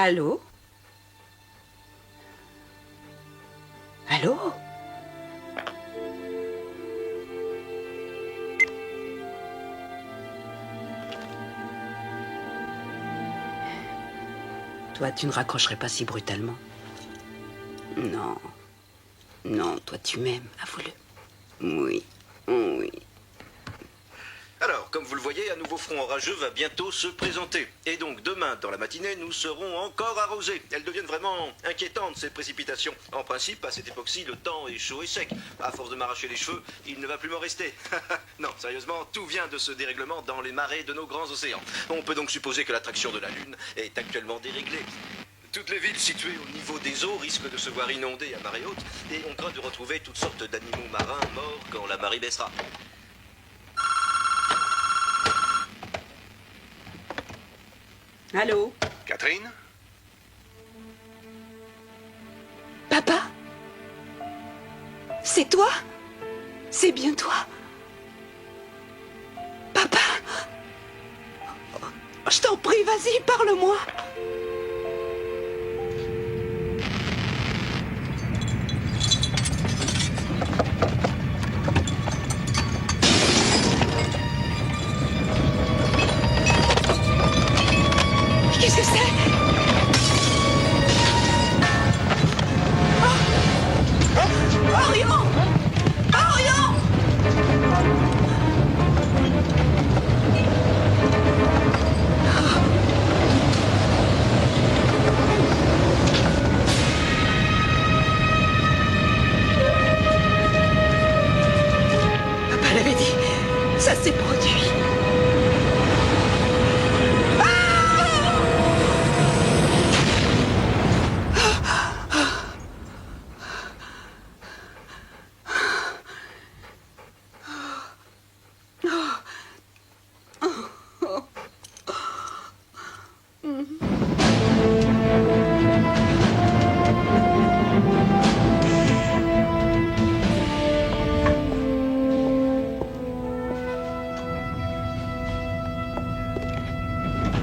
Allô? Allô? Toi, tu ne raccrocherais pas si brutalement. Non. Non, toi, tu m'aimes, avoue-le. Oui. Oui. Alors, comme vous le voyez, un nouveau front orageux va bientôt se présenter. Et donc, demain, dans la matinée, nous serons encore arrosés. Elles deviennent vraiment inquiétantes, ces précipitations. En principe, à cette époque-ci, le temps est chaud et sec. À force de m'arracher les cheveux, il ne va plus m'en rester. Non, sérieusement, tout vient de ce dérèglement dans les marées de nos grands océans. On peut donc supposer que l'attraction de la Lune est actuellement déréglée. Toutes les villes situées au niveau des eaux risquent de se voir inondées à marée haute, et on craint de retrouver toutes sortes d'animaux marins morts quand la marée baissera. Allô? Catherine? Papa? C'est toi? C'est bien toi? Papa? Je t'en prie, vas-y, parle-moi. Qu'est-ce que c'est? Orion! Orion! Papa l'avait dit. Ça s'est produit.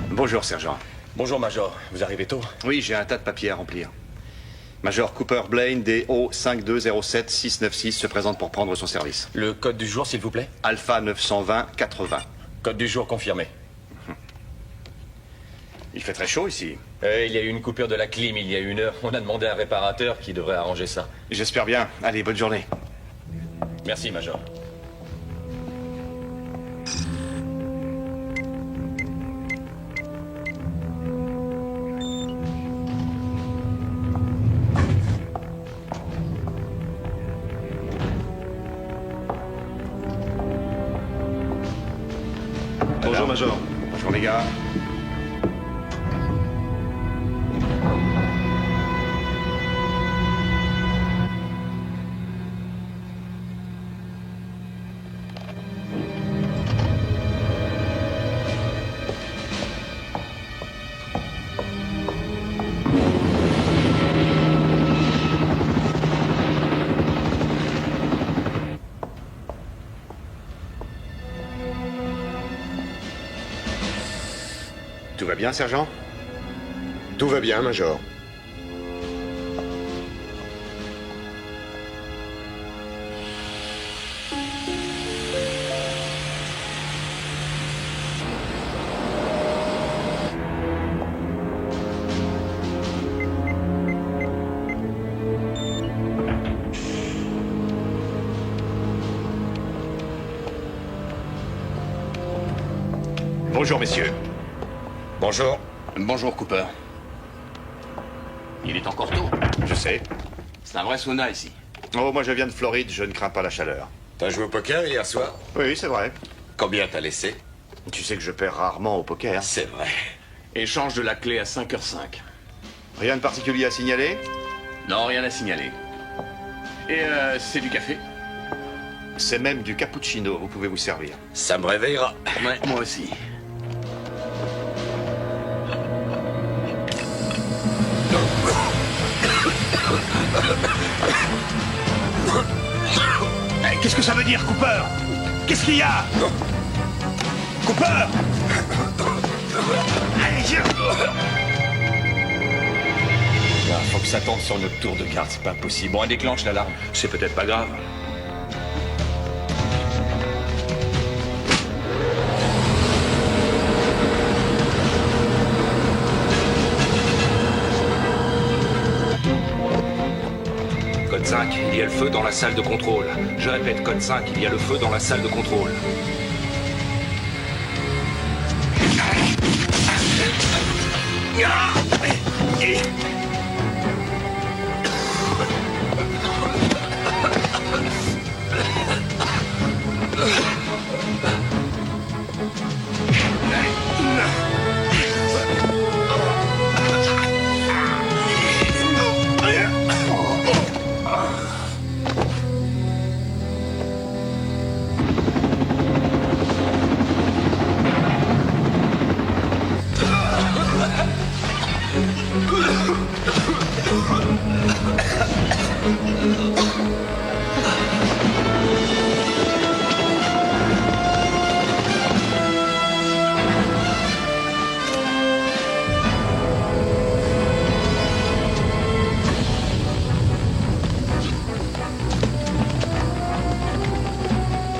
Bonjour, sergent. Bonjour, Major. Vous arrivez tôt? Oui, j'ai un tas de papiers à remplir. Major Cooper Blaine, DO 5207696, se présente pour prendre son service. Le code du jour, s'il vous plaît? Alpha 920-80. Code du jour confirmé. Il fait très chaud ici. Il y a eu une coupure de la clim il y a 1 heure. On a demandé à un réparateur qui devrait arranger ça. J'espère bien. Allez, bonne journée. Merci, Major. Bonjour, Major. Bonjour, les gars. Tout va bien, sergent? Tout va bien, Major. Bonjour, messieurs. Bonjour. Bonjour, Cooper. Il est encore tôt. Je sais. C'est un vrai sauna ici. Oh, moi, je viens de Floride, je ne crains pas la chaleur. T'as joué au poker hier soir? Oui, c'est vrai. Combien t'as laissé? Tu sais que je perds rarement au poker. C'est vrai. Échange de la clé à 5h05. Rien de particulier à signaler? Non, rien à signaler. Et c'est du café? C'est même du cappuccino, vous pouvez vous servir. Ça me réveillera. Ouais, moi aussi. Qu'est-ce que ça veut dire, Cooper? Qu'est-ce qu'il y a? Cooper! Allez, viens! Ça tombe sur notre tour de garde, c'est pas possible. Bon, elle déclenche l'alarme. C'est peut-être pas grave. Code 5, il y a le feu dans la salle de contrôle. Je répète, code 5, il y a le feu dans la salle de contrôle.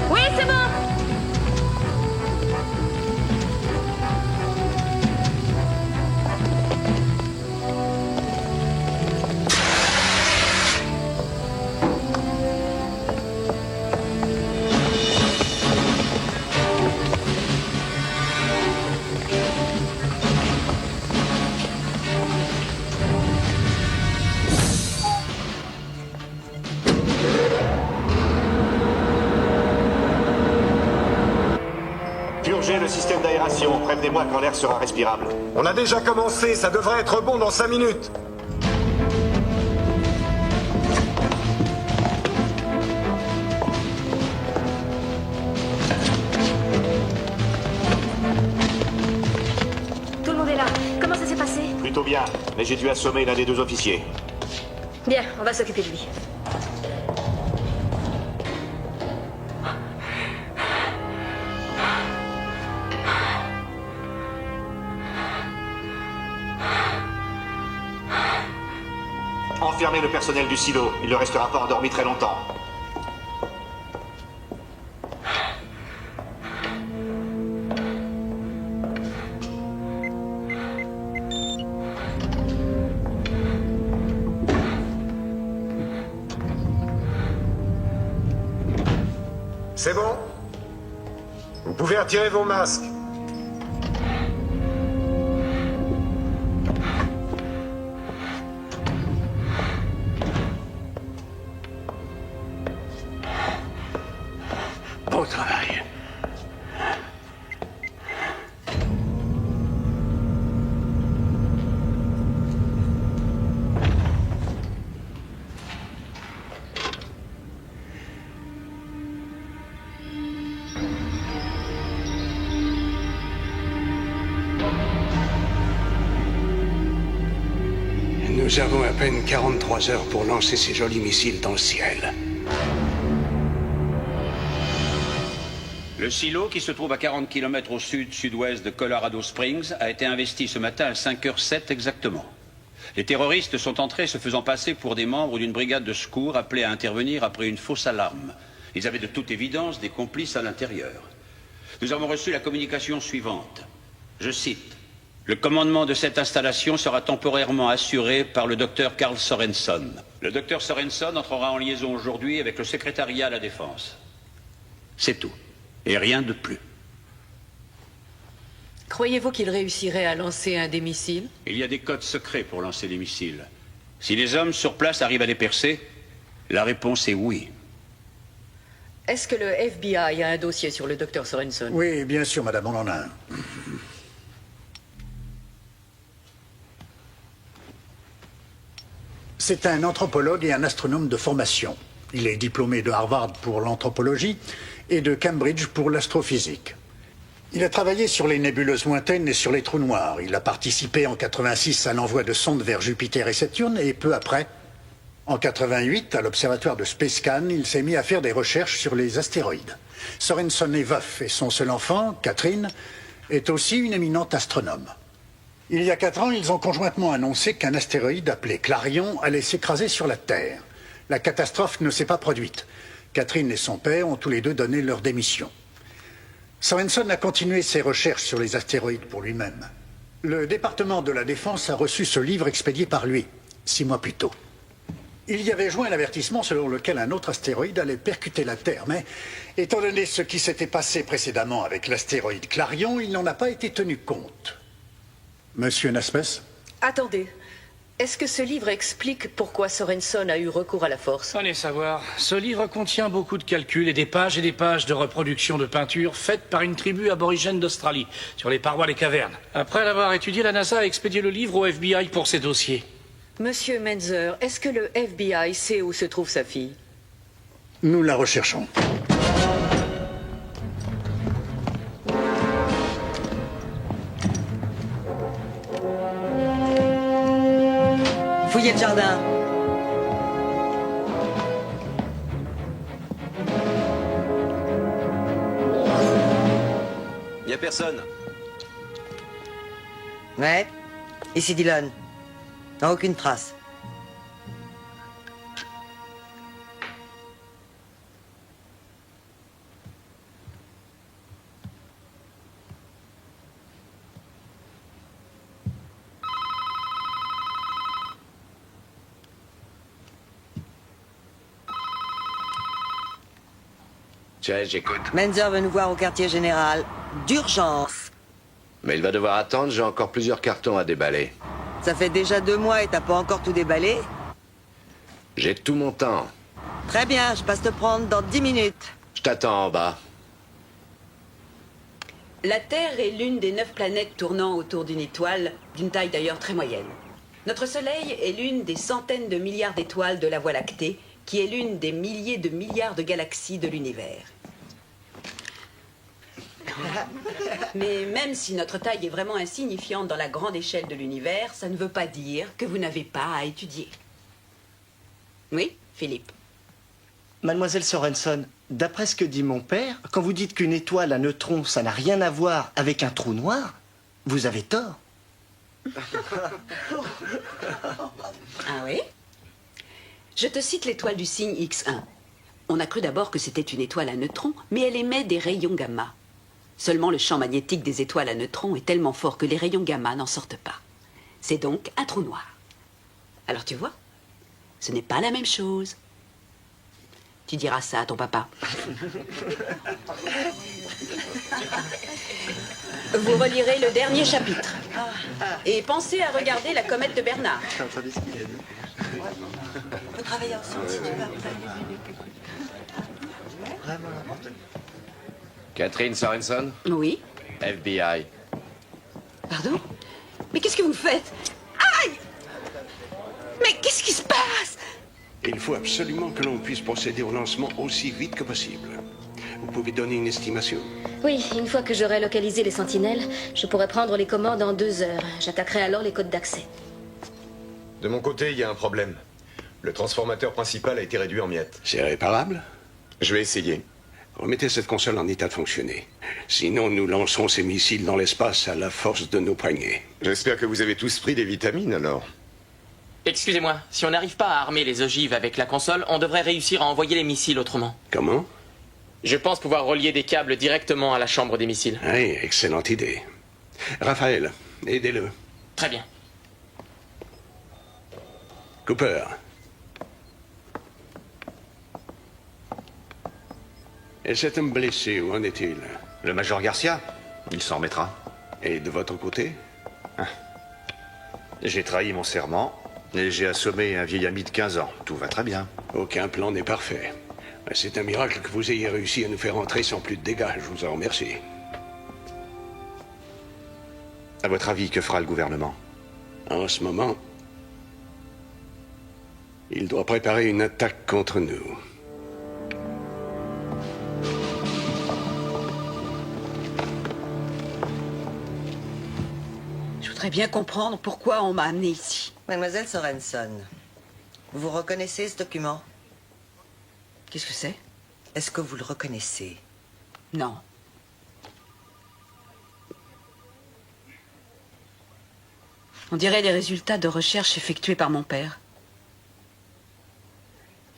Oui, c'est bon. Purgez le système d'aération. Prévenez-moi quand l'air sera respirable. On a déjà commencé, ça devrait être bon dans 5 minutes. Tout le monde est là. Comment ça s'est passé? Plutôt bien, mais j'ai dû assommer l'un des 2 officiers. Bien, on va s'occuper de lui. Enfermez le personnel du silo. Il ne restera pas endormi très longtemps. C'est bon? Vous pouvez retirer vos masques. Bon travail. Nous avons à peine 43 heures pour lancer ces jolis missiles dans le ciel. Le silo, qui se trouve à 40 km au sud-sud-ouest de Colorado Springs, a été investi ce matin à 5h07 exactement. Les terroristes sont entrés se faisant passer pour des membres d'une brigade de secours appelés à intervenir après une fausse alarme. Ils avaient de toute évidence des complices à l'intérieur. Nous avons reçu la communication suivante. Je cite. Le commandement de cette installation sera temporairement assuré par le docteur Carl Sorenson. Le docteur Sorenson entrera en liaison aujourd'hui avec le secrétariat à la Défense. C'est tout. Et rien de plus. Croyez-vous qu'il réussirait à lancer un des missiles? Il y a des codes secrets pour lancer des missiles. Si les hommes sur place arrivent à les percer, la réponse est oui. Est-ce que le FBI a un dossier sur le docteur Sorenson? Oui, bien sûr, madame, on en a un. C'est un anthropologue et un astronome de formation. Il est diplômé de Harvard pour l'anthropologie et de Cambridge pour l'astrophysique. Il a travaillé sur les nébuleuses lointaines et sur les trous noirs. Il a participé en 86 à l'envoi de sondes vers Jupiter et Saturne et peu après, en 88, à l'observatoire de Spacecan, il s'est mis à faire des recherches sur les astéroïdes. Sorenson est veuf et son seul enfant, Catherine, est aussi une éminente astronome. Il y a 4 ans, ils ont conjointement annoncé qu'un astéroïde appelé Clarion allait s'écraser sur la Terre. La catastrophe ne s'est pas produite. Catherine et son père ont tous les deux donné leur démission. Sorensen a continué ses recherches sur les astéroïdes pour lui-même. Le département de la Défense a reçu ce livre expédié par lui, 6 mois plus tôt. Il y avait joint l'avertissement selon lequel un autre astéroïde allait percuter la Terre, mais étant donné ce qui s'était passé précédemment avec l'astéroïde Clarion, il n'en a pas été tenu compte. Monsieur Naspers? Attendez. Est-ce que ce livre explique pourquoi Sorensen a eu recours à la force? Allez savoir. Ce livre contient beaucoup de calculs et des pages de reproduction de peintures faites par une tribu aborigène d'Australie, sur les parois des cavernes. Après l'avoir étudié, la NASA a expédié le livre au FBI pour ses dossiers. Monsieur Menzer, est-ce que le FBI sait où se trouve sa fille? Nous la recherchons. Fouillez le jardin. Y a personne. Ouais. Ici Dillon. Non, aucune trace. Tiens, j'écoute. Menzer veut nous voir au quartier général. D'urgence. Mais il va devoir attendre, j'ai encore plusieurs cartons à déballer. Ça fait déjà 2 mois et t'as pas encore tout déballé? J'ai tout mon temps. Très bien, je passe te prendre dans 10 minutes. Je t'attends en bas. La Terre est l'une des 9 planètes tournant autour d'une étoile, d'une taille d'ailleurs très moyenne. Notre Soleil est l'une des centaines de milliards d'étoiles de la Voie lactée, qui est l'une des milliers de milliards de galaxies de l'univers. Mais même si notre taille est vraiment insignifiante dans la grande échelle de l'univers, ça ne veut pas dire que vous n'avez pas à étudier. Oui, Philippe? Mademoiselle Sorensen, d'après ce que dit mon père, quand vous dites qu'une étoile à neutrons, ça n'a rien à voir avec un trou noir, vous avez tort. Ah oui? Je te cite l'étoile du signe X1. On a cru d'abord que c'était une étoile à neutrons, mais elle émet des rayons gamma. Seulement le champ magnétique des étoiles à neutrons est tellement fort que les rayons gamma n'en sortent pas. C'est donc un trou noir. Alors tu vois, ce n'est pas la même chose. Tu diras ça à ton papa. Vous relirez le dernier chapitre. Et pensez à regarder la comète de Bernard. On peut travailler ensemble si tu veux. Vraiment n'importe quoi. Catherine Sorensen? Oui. FBI. Pardon? Mais qu'est-ce que vous faites? Aïe! Mais qu'est-ce qui se passe? Il faut absolument que l'on puisse procéder au lancement aussi vite que possible. Vous pouvez donner une estimation? Oui, une fois que j'aurai localisé les sentinelles, je pourrai prendre les commandes en 2 heures. J'attaquerai alors les codes d'accès. De mon côté, il y a un problème. Le transformateur principal a été réduit en miettes. C'est réparable? Je vais essayer. Remettez cette console en état de fonctionner. Sinon, nous lancerons ces missiles dans l'espace à la force de nos poignets. J'espère que vous avez tous pris des vitamines, alors. Excusez-moi, si on n'arrive pas à armer les ogives avec la console, on devrait réussir à envoyer les missiles autrement. Comment? Je pense pouvoir relier des câbles directement à la chambre des missiles. Oui, excellente idée. Raphaël, aidez-le. Très bien. Cooper. Et cet homme blessé, où en est-il? Le major Garcia, il s'en remettra. Et de votre côté? J'ai trahi mon serment et j'ai assommé un vieil ami de 15 ans. Tout va très bien. Aucun plan n'est parfait. C'est un miracle que vous ayez réussi à nous faire entrer sans plus de dégâts. Je vous en remercie. À votre avis, que fera le gouvernement? En ce moment, il doit préparer une attaque contre nous. Je voudrais bien comprendre pourquoi on m'a amené ici. Mademoiselle Sorensen, vous reconnaissez ce document? Qu'est-ce que c'est? Est-ce que vous le reconnaissez? Non. On dirait les résultats de recherches effectuées par mon père.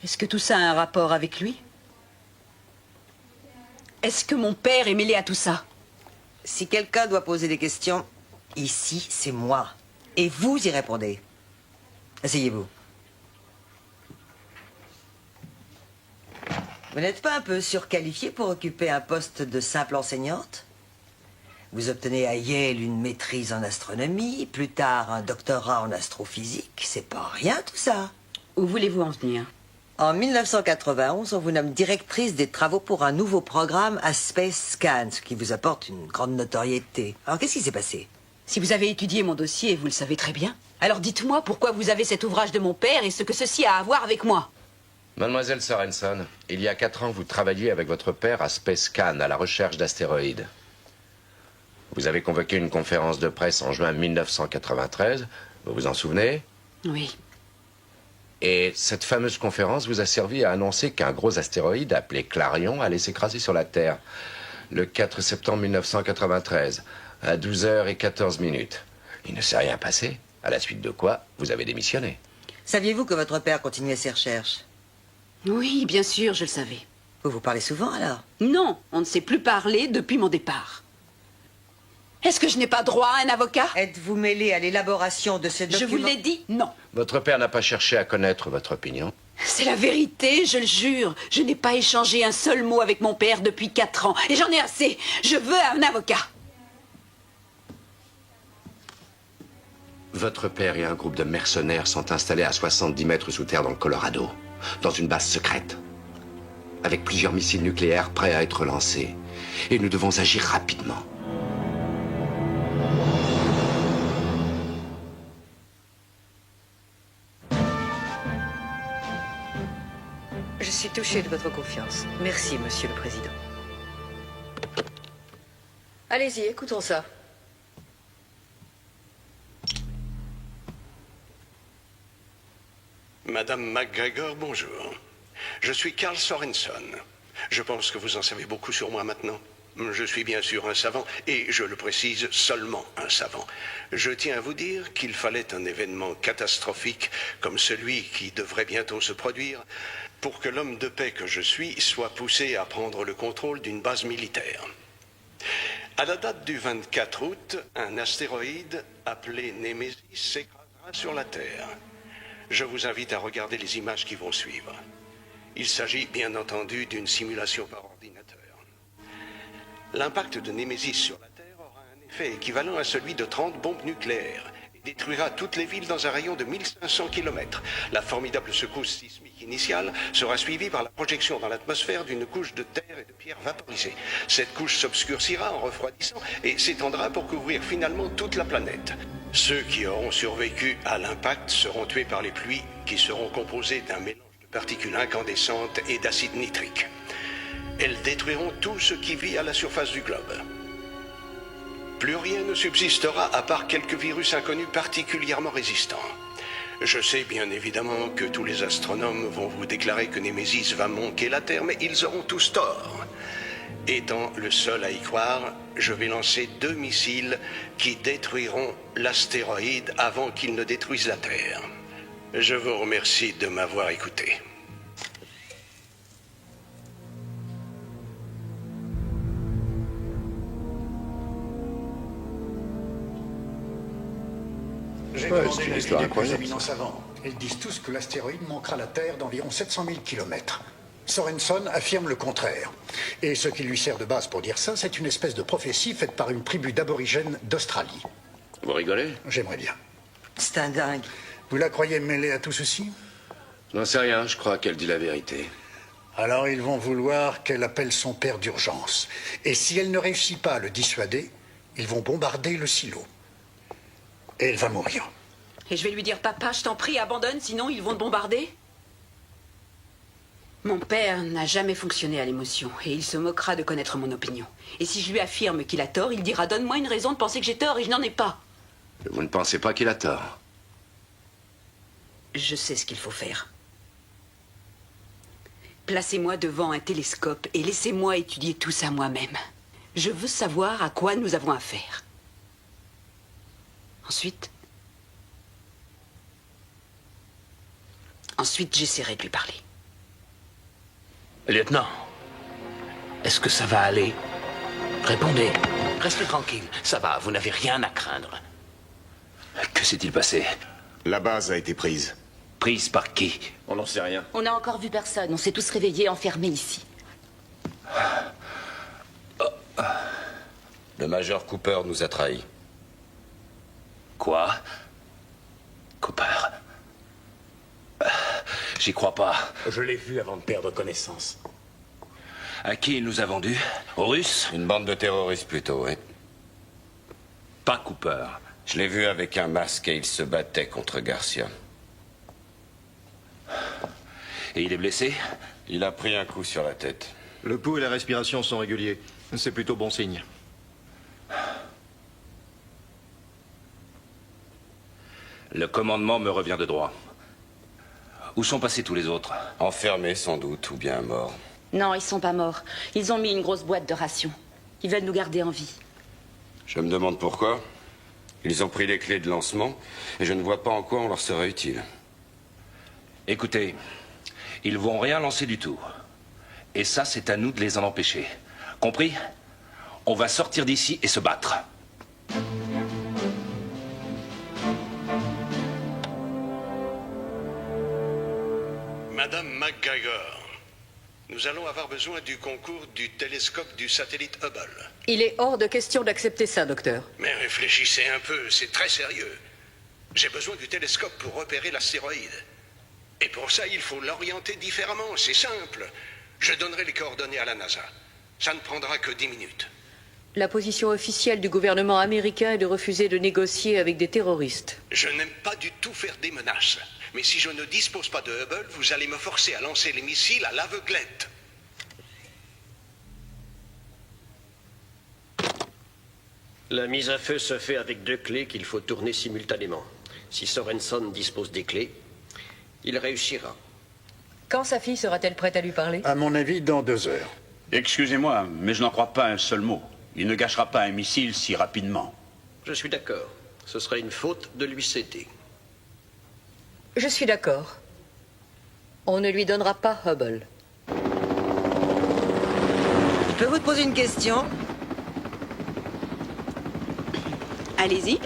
Est-ce que tout ça a un rapport avec lui? Est-ce que mon père est mêlé à tout ça? Si quelqu'un doit poser des questions, ici, c'est moi. Et vous y répondez. Asseyez-vous. Vous n'êtes pas un peu surqualifié pour occuper un poste de simple enseignante? Vous obtenez à Yale une maîtrise en astronomie, plus tard un doctorat en astrophysique. C'est pas rien tout ça. Où voulez-vous en venir? En 1991, on vous nomme directrice des travaux pour un nouveau programme à Space Scan, ce qui vous apporte une grande notoriété. Alors qu'est-ce qui s'est passé? Si vous avez étudié mon dossier, vous le savez très bien. Alors dites-moi pourquoi vous avez cet ouvrage de mon père et ce que ceci a à voir avec moi. Mademoiselle Sorenson, il y a 4 ans, vous travailliez avec votre père à Space Scan, à la recherche d'astéroïdes. Vous avez convoqué une conférence de presse en juin 1993, vous vous en souvenez? Oui. Et cette fameuse conférence vous a servi à annoncer qu'un gros astéroïde appelé Clarion allait s'écraser sur la Terre le 4 septembre 1993, à 12h14. Il ne s'est rien passé, à la suite de quoi vous avez démissionné. Saviez-vous que votre père continuait ses recherches? Oui, bien sûr, je le savais. Vous parlez souvent alors? Non, on ne s'est plus parlé depuis mon départ. Est-ce que je n'ai pas droit à un avocat? Êtes-vous mêlé à l'élaboration de ce document? Je vous l'ai dit, non. Votre père n'a pas cherché à connaître votre opinion? C'est la vérité, je le jure. Je n'ai pas échangé un seul mot avec mon père depuis 4 ans. Et j'en ai assez. Je veux un avocat. Votre père et un groupe de mercenaires sont installés à 70 mètres sous terre dans le Colorado, dans une base secrète, avec plusieurs missiles nucléaires prêts à être lancés. Et nous devons agir rapidement. Je suis touché de votre confiance. Merci, Monsieur le Président. Allez-y, écoutons ça. Madame McGregor, bonjour. Je suis Carl Sorenson. Je pense que vous en savez beaucoup sur moi maintenant. Je suis bien sûr un savant, et je le précise, seulement un savant. Je tiens à vous dire qu'il fallait un événement catastrophique comme celui qui devrait bientôt se produire pour que l'homme de paix que je suis soit poussé à prendre le contrôle d'une base militaire. À la date du 24 août, un astéroïde appelé Némésis s'écrasera sur la Terre. Je vous invite à regarder les images qui vont suivre. Il s'agit bien entendu d'une simulation par ordinateur. L'impact de Némésis sur la Terre aura un effet équivalent à celui de 30 bombes nucléaires et détruira toutes les villes dans un rayon de 1500 km. La formidable secousse sismique initiale sera suivie par la projection dans l'atmosphère d'une couche de terre et de pierres vaporisées. Cette couche s'obscurcira en refroidissant et s'étendra pour couvrir finalement toute la planète. Ceux qui auront survécu à l'impact seront tués par les pluies qui seront composées d'un mélange de particules incandescentes et d'acide nitrique. Elles détruiront tout ce qui vit à la surface du globe. Plus rien ne subsistera à part quelques virus inconnus particulièrement résistants. Je sais bien évidemment que tous les astronomes vont vous déclarer que Némésis va manquer la Terre, mais ils auront tous tort. Étant le seul à y croire, je vais lancer 2 missiles qui détruiront l'astéroïde avant qu'il ne détruise la Terre. Je vous remercie de m'avoir écouté. J'ai demandé l'avis des plus éminents savants. Ils disent tous que l'astéroïde manquera la Terre d'environ 700 000 km. Sorenson affirme le contraire. Et ce qui lui sert de base pour dire ça, c'est une espèce de prophétie faite par une tribu d'aborigènes d'Australie. Vous rigolez? J'aimerais bien. C'est un dingue. Vous la croyez mêlée à tout ceci? Je n'en sais rien, je crois qu'elle dit la vérité. Alors ils vont vouloir qu'elle appelle son père d'urgence. Et si elle ne réussit pas à le dissuader, ils vont bombarder le silo. Et elle va mourir. Et je vais lui dire, papa, je t'en prie, abandonne, sinon ils vont te bombarder. Mon père n'a jamais fonctionné à l'émotion, et il se moquera de connaître mon opinion. Et si je lui affirme qu'il a tort, il dira, donne-moi une raison de penser que j'ai tort, et je n'en ai pas. Vous ne pensez pas qu'il a tort? Je sais ce qu'il faut faire. Placez-moi devant un télescope et laissez-moi étudier tout ça moi-même. Je veux savoir à quoi nous avons affaire. Ensuite, Ensuite, j'essaierai de lui parler. Lieutenant, est-ce que ça va aller? Répondez. Restez tranquille. Ça va, vous n'avez rien à craindre. Que s'est-il passé? La base a été prise. Prise par qui? On n'en sait rien. On n'a encore vu personne. On s'est tous réveillés, enfermés ici. Le major Cooper nous a trahis. Quoi? Cooper? J'y crois pas. Je l'ai vu avant de perdre connaissance. À qui il nous a vendus? Aux Russes? Une bande de terroristes plutôt, oui. Pas Cooper. Je l'ai vu avec un masque et il se battait contre Garcia. Et il est blessé? Il a pris un coup sur la tête. Le pouls et la respiration sont réguliers. C'est plutôt bon signe. Le commandement me revient de droit. Où sont passés tous les autres? Enfermés sans doute, ou bien morts. Non, ils sont pas morts. Ils ont mis une grosse boîte de rations. Ils veulent nous garder en vie. Je me demande pourquoi. Ils ont pris les clés de lancement, et je ne vois pas en quoi on leur serait utile. Écoutez, ils vont rien lancer du tout. Et ça, c'est à nous de les en empêcher. Compris? On va sortir d'ici et se battre. Madame McGregor, nous allons avoir besoin du concours du télescope du satellite Hubble. Il est hors de question d'accepter ça, docteur. Mais réfléchissez un peu, c'est très sérieux. J'ai besoin du télescope pour repérer l'astéroïde. Et pour ça, il faut l'orienter différemment, c'est simple. Je donnerai les coordonnées à la NASA. Ça ne prendra que 10 minutes. La position officielle du gouvernement américain est de refuser de négocier avec des terroristes. Je n'aime pas du tout faire des menaces. Mais si je ne dispose pas de Hubble, vous allez me forcer à lancer les missiles à l'aveuglette. La mise à feu se fait avec 2 clés qu'il faut tourner simultanément. Si Sorenson dispose des clés, il réussira. Quand sa fille sera-t-elle prête à lui parler? À mon avis, dans 2 heures. Excusez-moi, mais je n'en crois pas un seul mot. Il ne gâchera pas un missile si rapidement. Je suis d'accord. Ce serait une faute de lui céder. Je suis d'accord. On ne lui donnera pas Hubble. Je peux vous poser une question? Allez-y.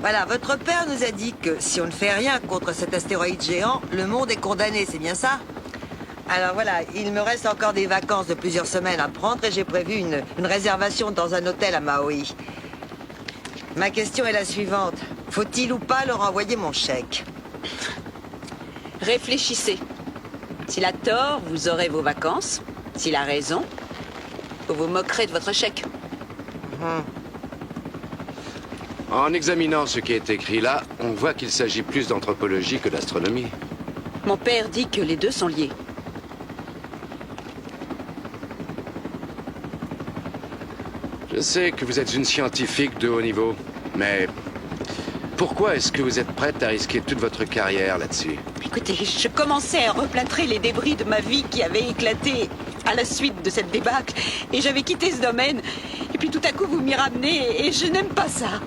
Voilà, votre père nous a dit que si on ne fait rien contre cet astéroïde géant, le monde est condamné, c'est bien ça? Alors voilà, il me reste encore des vacances de plusieurs semaines à prendre et j'ai prévu une réservation dans un hôtel à Maui. Ma question est la suivante. Faut-il ou pas leur envoyer mon chèque? Réfléchissez. S'il a tort, vous aurez vos vacances. S'il a raison, vous vous moquerez de votre chèque. En examinant ce qui est écrit là, on voit qu'il s'agit plus d'anthropologie que d'astronomie. Mon père dit que les deux sont liés. Je sais que vous êtes une scientifique de haut niveau, mais pourquoi est-ce que vous êtes prête à risquer toute votre carrière là-dessus? Écoutez, je commençais à replâtrer les débris de ma vie qui avaient éclaté à la suite de cette débâcle. Et j'avais quitté ce domaine. Et puis tout à coup, vous m'y ramenez et je n'aime pas ça.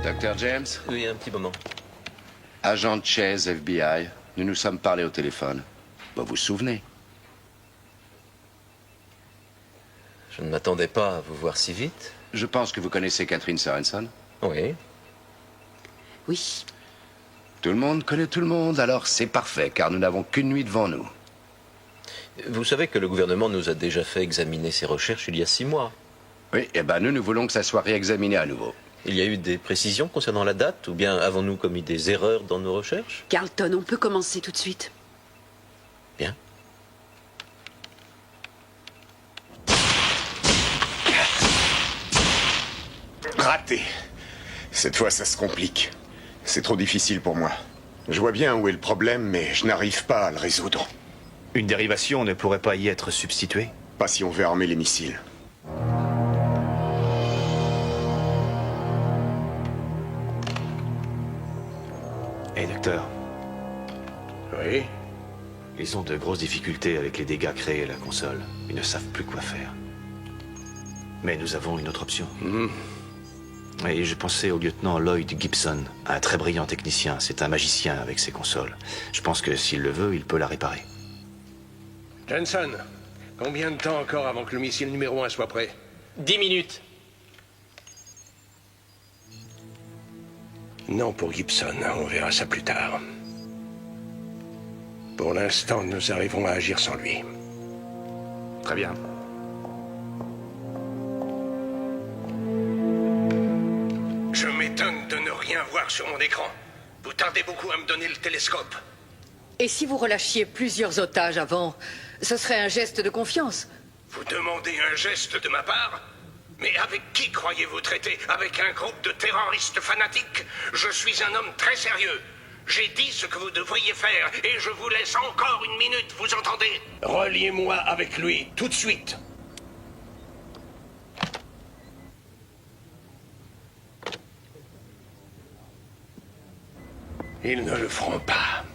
Dr. James? Oui, un petit moment. Agent Chase, FBI. Nous nous sommes parlé au téléphone. Vous vous souvenez? Je ne m'attendais pas à vous voir si vite. Je pense que vous connaissez Catherine Sorenson. Oui. Oui. Tout le monde connaît tout le monde, alors c'est parfait, car nous n'avons qu'une nuit devant nous. Vous savez que le gouvernement nous a déjà fait examiner ses recherches il y a 6 mois. Oui, et ben nous voulons que ça soit réexaminé à nouveau. Il y a eu des précisions concernant la date, ou bien avons-nous commis des erreurs dans nos recherches? Carlton, on peut commencer tout de suite. Bien. Raté. Cette fois, ça se complique. C'est trop difficile pour moi. Je vois bien où est le problème, mais je n'arrive pas à le résoudre. Une dérivation ne pourrait pas y être substituée? Pas si on veut armer les missiles. Hé, docteur. Oui? Ils ont de grosses difficultés avec les dégâts créés à la console. Ils ne savent plus quoi faire. Mais nous avons une autre option. Et je pensais au lieutenant Lloyd Gibson, un très brillant technicien. C'est un magicien avec ses consoles. Je pense que s'il le veut, il peut la réparer. Jensen, combien de temps encore avant que le missile numéro 1 soit prêt? 10 minutes. Non pour Gibson, on verra ça plus tard. Pour l'instant, nous arriverons à agir sans lui. Très bien. Je m'étonne de ne rien voir sur mon écran. Vous tardez beaucoup à me donner le télescope. Et si vous relâchiez plusieurs otages avant, ce serait un geste de confiance. Vous demandez un geste de ma part? Mais avec qui croyez-vous traiter? Avec un groupe de terroristes fanatiques? Je suis un homme très sérieux. J'ai dit ce que vous devriez faire et je vous laisse encore une minute, vous entendez? Reliez-moi avec lui, tout de suite. Ils ne le feront pas.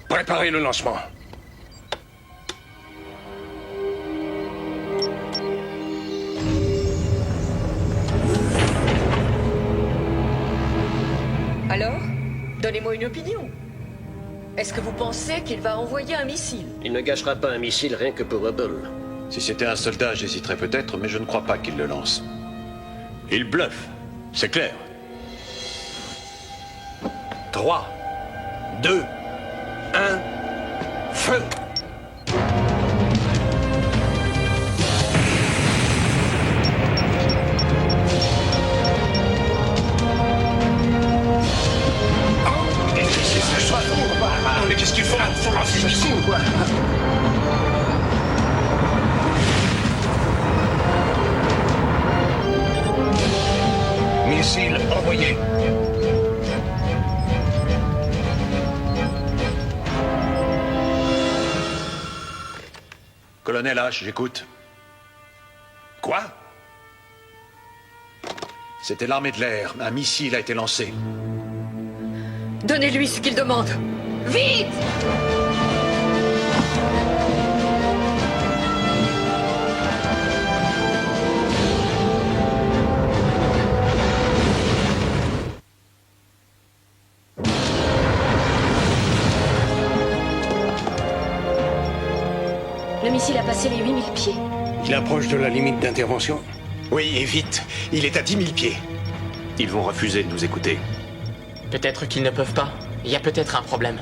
Préparez le lancement. Alors, donnez-moi une opinion. Est-ce que vous pensez qu'il va envoyer un missile? Il ne gâchera pas un missile rien que pour Hubble. Si c'était un soldat, j'hésiterais peut-être, mais je ne crois pas qu'il le lance. Il bluffe, c'est clair. 3, 2, 1, feu! Mais qu'est-ce qu'il faut? Missile envoyé. Colonel H, j'écoute. Quoi? C'était l'armée de l'air. Un missile a été lancé. Donnez-lui ce qu'il demande. Vite! Le missile a passé les 8000 pieds. Il approche de la limite d'intervention? Oui, et vite. Il est à 10 000 pieds. Ils vont refuser de nous écouter. Peut-être qu'ils ne peuvent pas. Il y a peut-être un problème.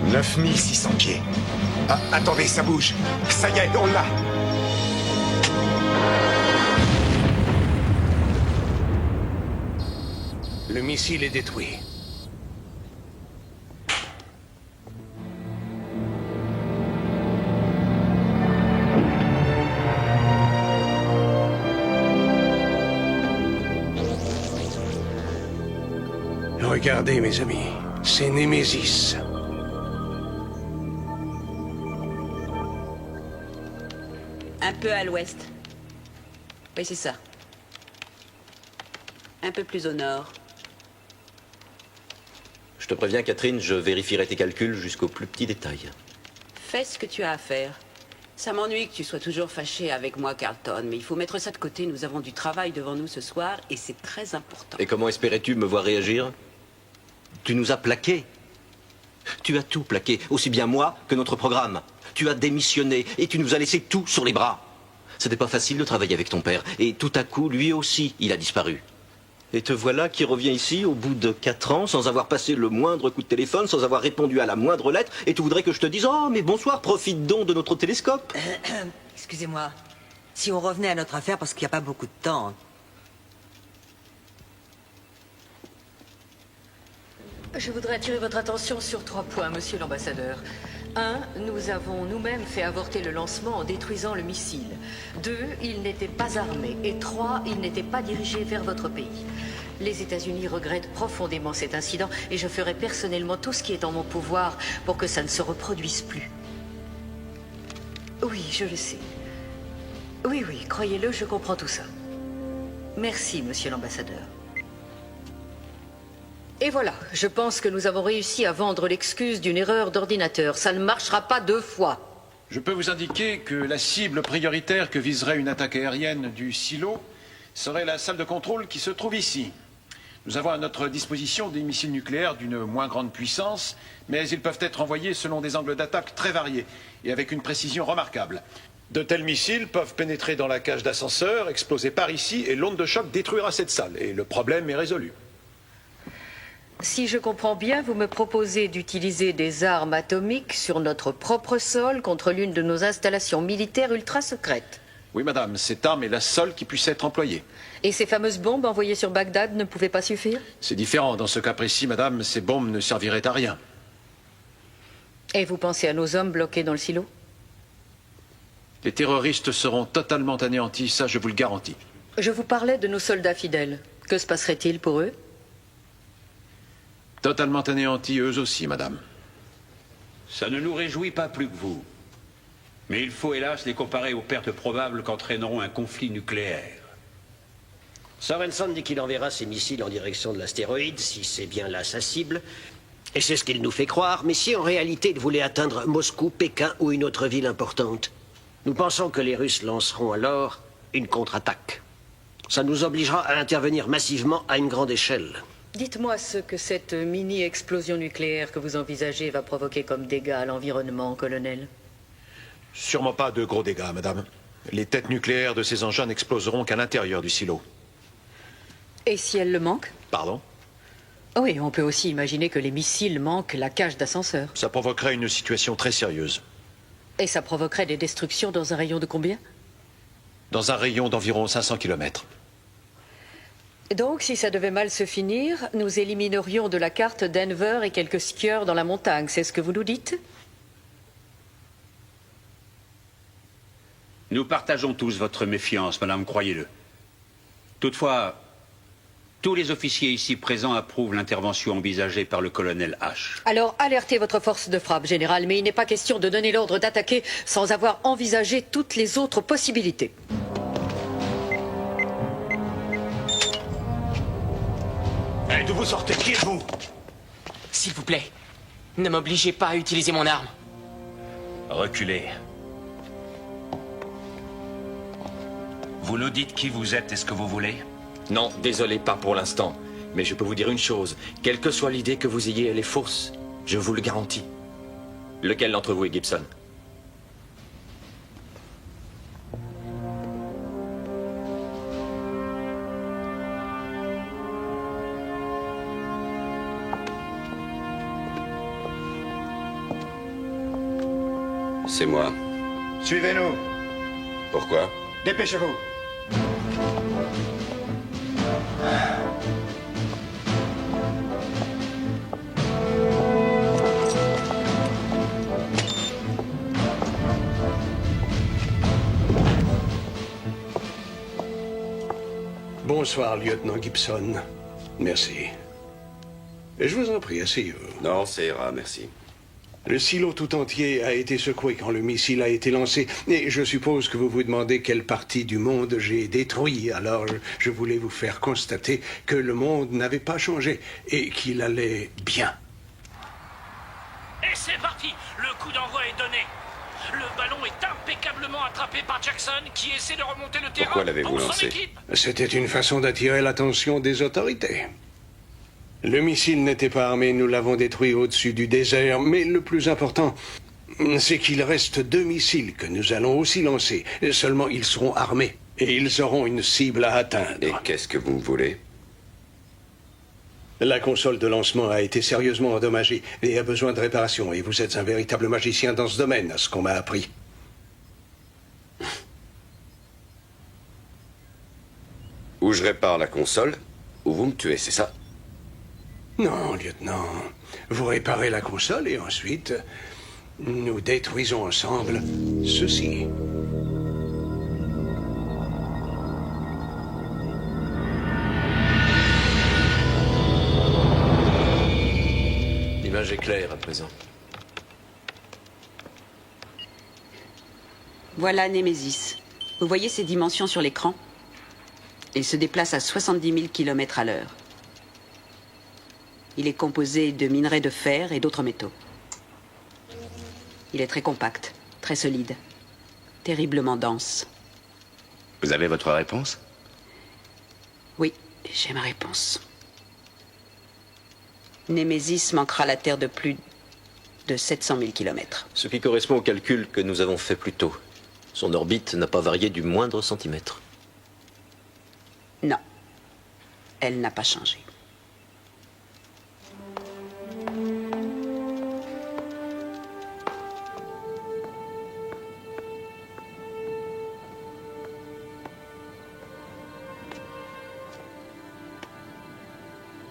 « 9600 pieds. Ah, attendez, ça bouge. Ça y est, on l'a. Le missile est détruit. Regardez, mes amis, c'est Némésis. Un peu à l'ouest. Oui, c'est ça. Un peu plus au nord. Je te préviens, Catherine, je vérifierai tes calculs jusqu'au plus petit détail. Fais ce que tu as à faire. Ça m'ennuie que tu sois toujours fâché avec moi, Carlton, mais il faut mettre ça de côté. Nous avons du travail devant nous ce soir et c'est très important. Et comment espérais-tu me voir réagir? Tu nous as plaqués. Tu as tout plaqué, aussi bien moi que notre programme. Tu as démissionné et tu nous as laissé tout sur les bras. C'était pas facile de travailler avec ton père. Et tout à coup, lui aussi, il a disparu. Et te voilà qui revient ici au bout de 4 ans sans avoir passé le moindre coup de téléphone, sans avoir répondu à la moindre lettre. Et tu voudrais que je te dise « Oh, mais bonsoir, profite donc de notre télescope !» Excusez-moi. Si on revenait à notre affaire, parce qu'il n'y a pas beaucoup de temps. Je voudrais attirer votre attention sur 3 points, monsieur l'ambassadeur. 1. Nous avons nous-mêmes fait avorter le lancement en détruisant le missile. 2. Il n'était pas armé. Et 3. Il n'était pas dirigé vers votre pays. Les États-Unis regrettent profondément cet incident et je ferai personnellement tout ce qui est en mon pouvoir pour que ça ne se reproduise plus. Oui, je le sais. Oui, croyez-le, je comprends tout ça. Merci, monsieur l'ambassadeur. Et voilà, je pense que nous avons réussi à vendre l'excuse d'une erreur d'ordinateur. Ça ne marchera pas 2 fois. Je peux vous indiquer que la cible prioritaire que viserait une attaque aérienne du silo serait la salle de contrôle qui se trouve ici. Nous avons à notre disposition des missiles nucléaires d'une moins grande puissance, mais ils peuvent être envoyés selon des angles d'attaque très variés et avec une précision remarquable. De tels missiles peuvent pénétrer dans la cage d'ascenseur, exploser par ici et l'onde de choc détruira cette salle. Et le problème est résolu. Si je comprends bien, vous me proposez d'utiliser des armes atomiques sur notre propre sol contre l'une de nos installations militaires ultra secrètes. Oui, madame, cette arme est la seule qui puisse être employée. Et ces fameuses bombes envoyées sur Bagdad ne pouvaient pas suffire? C'est différent. Dans ce cas précis, madame, ces bombes ne serviraient à rien. Et vous pensez à nos hommes bloqués dans le silo? Les terroristes seront totalement anéantis, ça je vous le garantis. Je vous parlais de nos soldats fidèles. Que se passerait-il pour eux? Totalement anéantis eux aussi, madame. Ça ne nous réjouit pas plus que vous. Mais il faut hélas les comparer aux pertes probables qu'entraîneront un conflit nucléaire. Sorensen dit qu'il enverra ses missiles en direction de l'astéroïde, si c'est bien là sa cible. Et c'est ce qu'il nous fait croire, mais si en réalité il voulait atteindre Moscou, Pékin ou une autre ville importante, nous pensons que les Russes lanceront alors une contre-attaque. Ça nous obligera à intervenir massivement à une grande échelle. Dites-moi ce que cette mini-explosion nucléaire que vous envisagez va provoquer comme dégâts à l'environnement, colonel. Sûrement pas de gros dégâts, madame. Les têtes nucléaires de ces engins n'exploseront qu'à l'intérieur du silo. Et si elles le manquent? Pardon? Oui, on peut aussi imaginer que les missiles manquent la cage d'ascenseur. Ça provoquerait une situation très sérieuse. Et ça provoquerait des destructions dans un rayon de combien? Dans un rayon d'environ 500 km. Donc, si ça devait mal se finir, nous éliminerions de la carte Denver et quelques skieurs dans la montagne, c'est ce que vous nous dites? Nous partageons tous votre méfiance, madame, croyez-le. Toutefois, tous les officiers ici présents approuvent l'intervention envisagée par le colonel H. Alors, alertez votre force de frappe, général, mais il n'est pas question de donner l'ordre d'attaquer sans avoir envisagé toutes les autres possibilités. D'où vous sortez? Qui êtes-vous? S'il vous plaît, ne m'obligez pas à utiliser mon arme. Reculez. Vous nous dites qui vous êtes et ce que vous voulez? Non, désolé, pas pour l'instant. Mais je peux vous dire une chose. Quelle que soit l'idée que vous ayez, elle est fausse. Je vous le garantis. Lequel d'entre vous est Gibson? C'est moi. Suivez-nous. Pourquoi? Dépêchez-vous. Bonsoir, lieutenant Gibson. Merci. Je vous en prie, asseyez-vous. Non, ça ira, merci. Le silo tout entier a été secoué quand le missile a été lancé. Et je suppose que vous vous demandez quelle partie du monde j'ai détruit. Alors, je voulais vous faire constater que le monde n'avait pas changé et qu'il allait bien. Et c'est parti! Le coup d'envoi est donné. Le ballon est impeccablement attrapé par Jackson qui essaie de remonter le terrain. Pourquoi l'avez-vous pour son lancé? équipe. C'était une façon d'attirer l'attention des autorités. Le missile n'était pas armé, nous l'avons détruit au-dessus du désert, mais le plus important, c'est qu'il reste 2 missiles que nous allons aussi lancer. Seulement, ils seront armés, et ils auront une cible à atteindre. Et qu'est-ce que vous voulez? La console de lancement a été sérieusement endommagée et a besoin de réparation, et vous êtes un véritable magicien dans ce domaine, à ce qu'on m'a appris. Ou je répare la console, ou vous me tuez, c'est ça? Non, lieutenant. Vous réparez la console et ensuite, Nous détruisons ensemble ceci. L'image est claire à présent. Voilà Némésis. Vous voyez ces dimensions sur l'écran? Il se déplace à 70 000 km à l'heure. Il est composé de minerais de fer et d'autres métaux. Il est très compact, très solide, terriblement dense. Vous avez votre réponse? Oui, j'ai ma réponse. Némésis manquera la Terre de plus de 700 000 km. Ce qui correspond au calcul que nous avons fait plus tôt. Son orbite n'a pas varié du moindre centimètre. Non, elle n'a pas changé.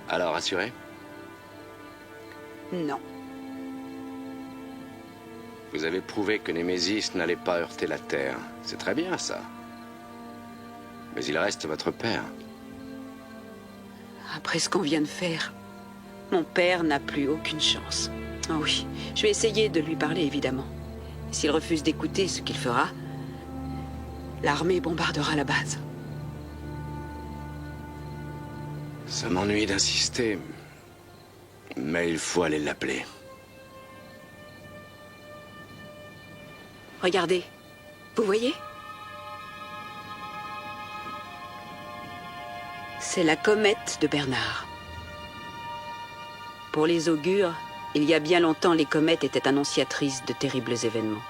Alors, assuré? Non. Vous avez prouvé que Némésis n'allait pas heurter la Terre. C'est très bien, ça. Mais il reste votre père. Après ce qu'on vient de faire, mon père n'a plus aucune chance. Ah oui, je vais essayer de lui parler, évidemment. Et s'il refuse d'écouter ce qu'il fera, l'armée bombardera la base. Ça m'ennuie d'insister, mais il faut aller l'appeler. Regardez, vous voyez? C'est la comète de Bernard. Pour les augures, il y a bien longtemps, les comètes étaient annonciatrices de terribles événements.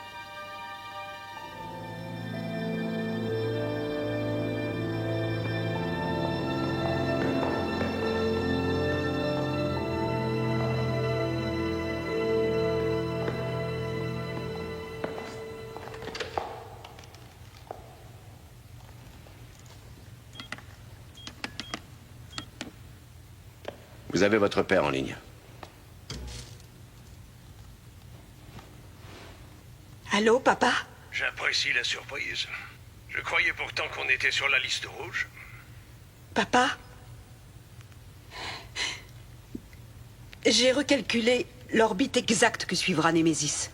Vous avez votre père en ligne. Allô, papa? J'apprécie la surprise. Je croyais pourtant qu'on était sur la liste rouge. Papa? J'ai recalculé l'orbite exacte que suivra Némésis.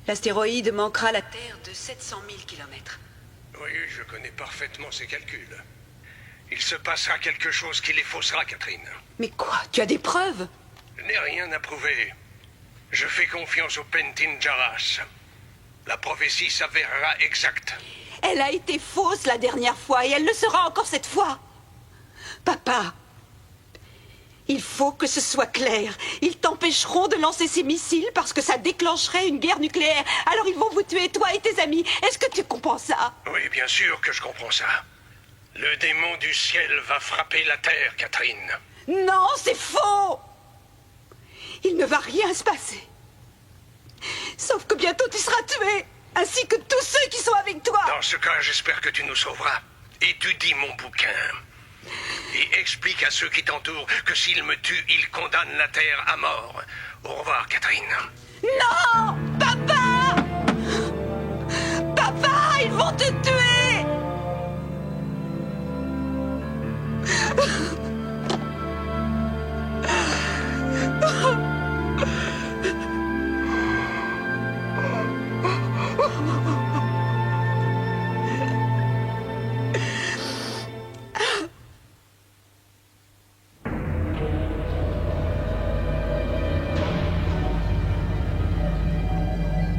L'astéroïde manquera la Terre de 700 000 km. Oui, je connais parfaitement ces calculs. Il se passera quelque chose qui les faussera, Catherine. Mais quoi? Tu as des preuves? Je n'ai rien à prouver. Je fais confiance au Pentin Jarras. La prophétie s'avérera exacte. Elle a été fausse la dernière fois et elle le sera encore cette fois. Papa, il faut que ce soit clair. Ils t'empêcheront de lancer ces missiles parce que ça déclencherait une guerre nucléaire. Alors ils vont vous tuer, toi et tes amis. Est-ce que tu comprends ça? Oui, bien sûr que je comprends ça. Le démon du ciel va frapper la terre, Catherine. Non, c'est faux! Il ne va rien se passer. Sauf que bientôt tu seras tué, ainsi que tous ceux qui sont avec toi. Dans ce cas, j'espère que tu nous sauveras. Étudie mon bouquin. Et explique à ceux qui t'entourent que s'ils me tuent, ils condamnent la terre à mort. Au revoir, Catherine. Non! Papa! Papa, ils vont te tuer!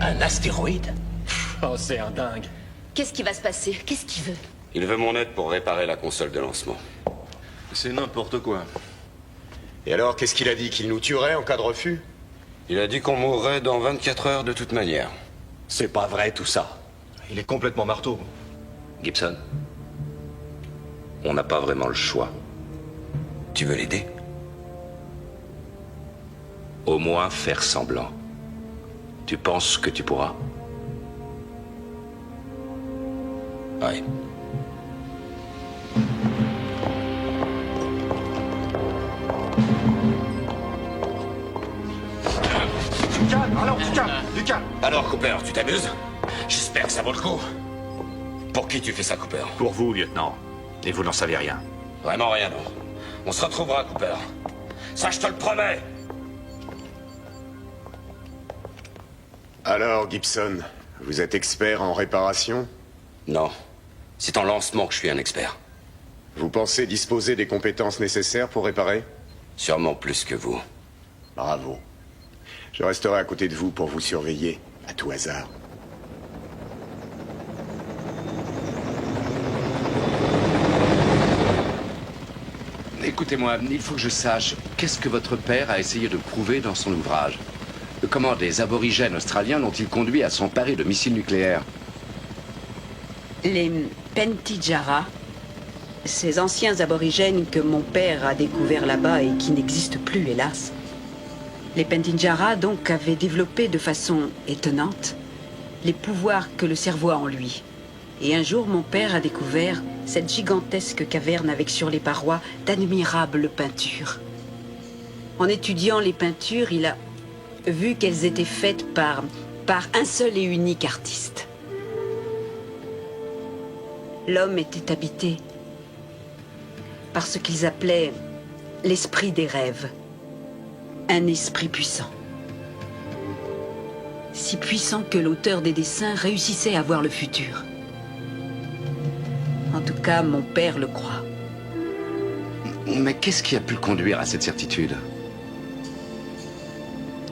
Un astéroïde? Oh, c'est un dingue. Qu'est-ce qui va se passer? Qu'est-ce qu'il veut? Il veut mon aide pour réparer la console de lancement. C'est n'importe quoi. Et alors, qu'est-ce qu'il a dit? Qu'il nous tuerait en cas de refus? Il a dit qu'on mourrait dans 24 heures de toute manière. C'est pas vrai tout ça. Il est complètement marteau. Gibson, on n'a pas vraiment le choix. Tu veux l'aider? Au moins faire semblant. Tu penses que tu pourras? Oui. Calme, allons. Lucas! Alors, Cooper, tu t'amuses? J'espère que ça vaut le coup. Pour qui tu fais ça, Cooper? Pour vous, lieutenant. Et vous n'en savez rien. Vraiment rien, non. On se retrouvera, Cooper. Ça, je te le promets. Alors, Gibson, vous êtes expert en réparation? Non. C'est en lancement que je suis un expert. Vous pensez disposer des compétences nécessaires pour réparer? Sûrement plus que vous. Bravo. Je resterai à côté de vous pour vous surveiller, à tout hasard. Écoutez-moi, il faut que je sache, qu'est-ce que votre père a essayé de prouver dans son ouvrage? Comment des aborigènes australiens l'ont-ils conduit à s'emparer de missiles nucléaires? Les Pentijara, ces anciens aborigènes que mon père a découverts là-bas et qui n'existent plus, hélas. Les Pentijara, donc, avaient développé de façon étonnante les pouvoirs que le cerveau a en lui. Et un jour, mon père a découvert cette gigantesque caverne avec sur les parois d'admirables peintures. En étudiant les peintures, il a vu qu'elles étaient faites par un seul et unique artiste. L'homme était habité par ce qu'ils appelaient l'esprit des rêves, un esprit puissant. Si puissant que l'auteur des dessins réussissait à voir le futur. En tout cas, mon père le croit. Mais qu'est-ce qui a pu le conduire à cette certitude?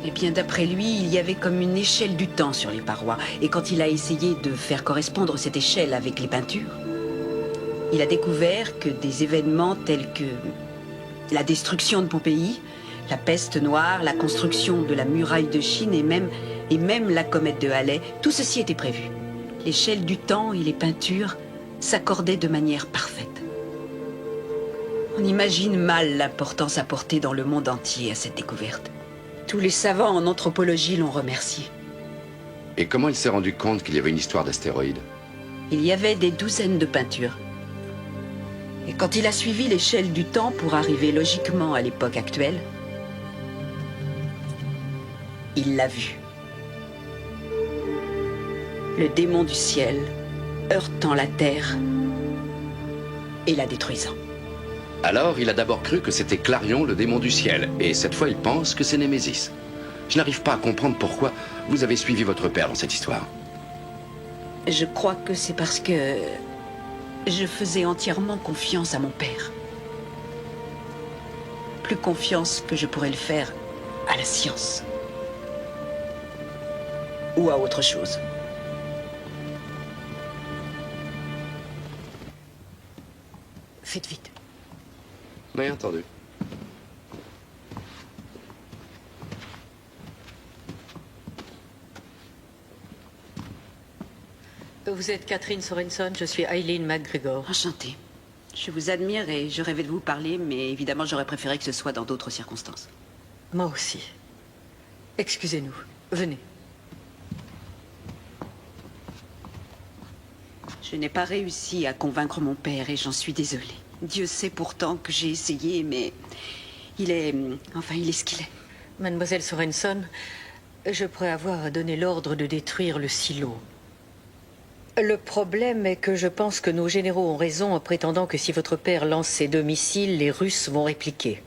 Eh bien, d'après lui, il y avait comme une échelle du temps sur les parois. Et quand il a essayé de faire correspondre cette échelle avec les peintures, il a découvert que des événements tels que la destruction de Pompéi, la peste noire, la construction de la muraille de Chine et même la comète de Halley, tout ceci était prévu. L'échelle du temps et les peintures s'accordaient de manière parfaite. On imagine mal l'importance apportée dans le monde entier à cette découverte. Tous les savants en anthropologie l'ont remercié. Et comment il s'est rendu compte qu'il y avait une histoire d'astéroïdes? Il y avait des douzaines de peintures. Et quand il a suivi l'échelle du temps pour arriver logiquement à l'époque actuelle, il l'a vu. Le démon du ciel heurtant la terre et la détruisant. Alors, il a d'abord cru que c'était Clarion, le démon du ciel, et cette fois, il pense que c'est Némésis. Je n'arrive pas à comprendre pourquoi vous avez suivi votre père dans cette histoire. Je crois que c'est parce que je faisais entièrement confiance à mon père. Plus confiance que je pourrais le faire à la science. Ou à autre chose. Faites vite. Oui, entendu. Vous êtes Catherine Sorenson, je suis Eileen McGregor. Enchantée. Je vous admire et je rêvais de vous parler, mais évidemment j'aurais préféré que ce soit dans d'autres circonstances. Moi aussi. Excusez-nous. Venez. Je n'ai pas réussi à convaincre mon père et j'en suis désolée. Dieu sait pourtant que j'ai essayé, mais il est ce qu'il est. Mademoiselle Sorenson, je pourrais avoir donné l'ordre de détruire le silo. Le problème est que je pense que nos généraux ont raison en prétendant que si votre père lance ses 2 missiles, les Russes vont répliquer.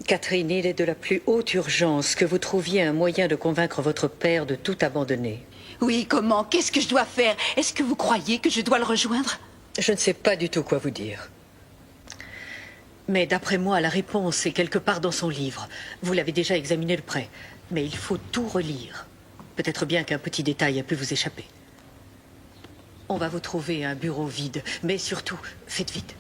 Catherine, il est de la plus haute urgence que vous trouviez un moyen de convaincre votre père de tout abandonner. Oui, comment? Qu'est-ce que je dois faire? Est-ce que vous croyez que je dois le rejoindre? Je ne sais pas du tout quoi vous dire. Mais d'après moi, la réponse est quelque part dans son livre. Vous l'avez déjà examiné de près. Mais il faut tout relire. Peut-être bien qu'un petit détail a pu vous échapper. On va vous trouver un bureau vide. Mais surtout, faites vite.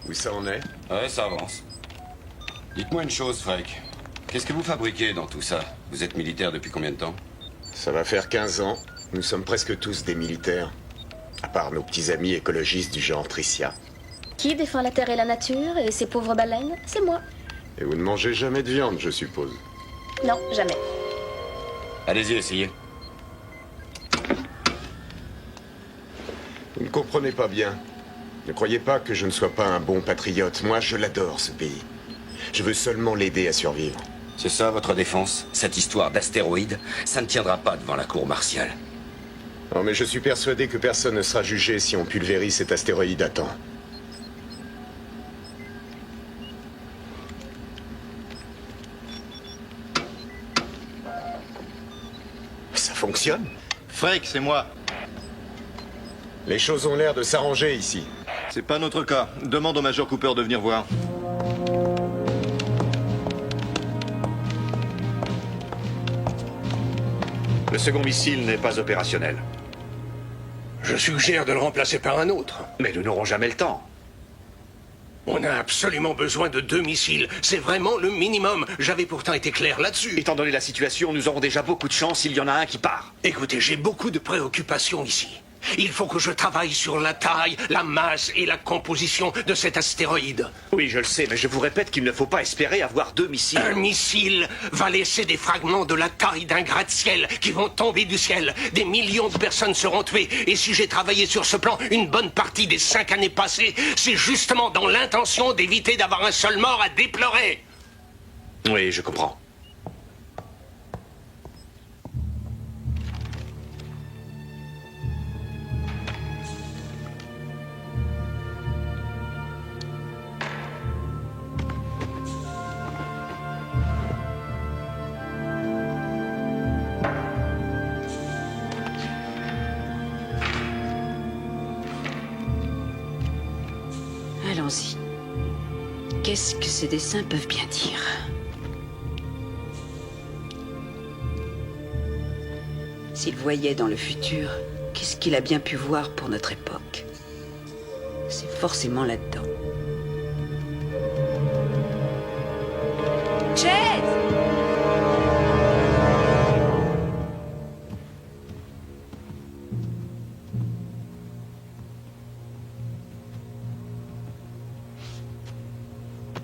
Où ça en est? Ouais, ça avance. Dites-moi une chose, Freck. Qu'est-ce que vous fabriquez dans tout ça? Vous êtes militaire depuis combien de temps? Ça va faire 15 ans. Nous sommes presque tous des militaires. À part nos petits amis écologistes du genre Tricia. Qui défend la terre et la nature et ces pauvres baleines? C'est moi. Et vous ne mangez jamais de viande, je suppose. Non, jamais. Allez-y, essayez. Vous ne comprenez pas bien. Ne croyez pas que je ne sois pas un bon patriote. Moi, je l'adore, ce pays. Je veux seulement l'aider à survivre. C'est ça votre défense? Cette histoire d'astéroïde, ça ne tiendra pas devant la cour martiale. Non, mais je suis persuadé que personne ne sera jugé si on pulvérise cet astéroïde à temps. Ça fonctionne? Freak, c'est moi. Les choses ont l'air de s'arranger ici. C'est pas notre cas. Demande au Major Cooper de venir voir. Le second missile n'est pas opérationnel. Je suggère de le remplacer par un autre. Mais nous n'aurons jamais le temps. On a absolument besoin de 2 missiles. C'est vraiment le minimum. J'avais pourtant été clair là-dessus. Étant donné la situation, nous aurons déjà beaucoup de chance s'il y en a un qui part. Écoutez, j'ai beaucoup de préoccupations ici. Il faut que je travaille sur la taille, la masse et la composition de cet astéroïde. Oui, je le sais, mais je vous répète qu'il ne faut pas espérer avoir 2 missiles. Un missile va laisser des fragments de la taille d'un gratte-ciel qui vont tomber du ciel. Des millions de personnes seront tuées. Et si j'ai travaillé sur ce plan une bonne partie des 5 années passées, c'est justement dans l'intention d'éviter d'avoir un seul mort à déplorer. Oui, je comprends. Allons-y. Qu'est-ce que ces dessins peuvent bien dire? S'il voyait dans le futur, qu'est-ce qu'il a bien pu voir pour notre époque? C'est forcément là-dedans. Chase!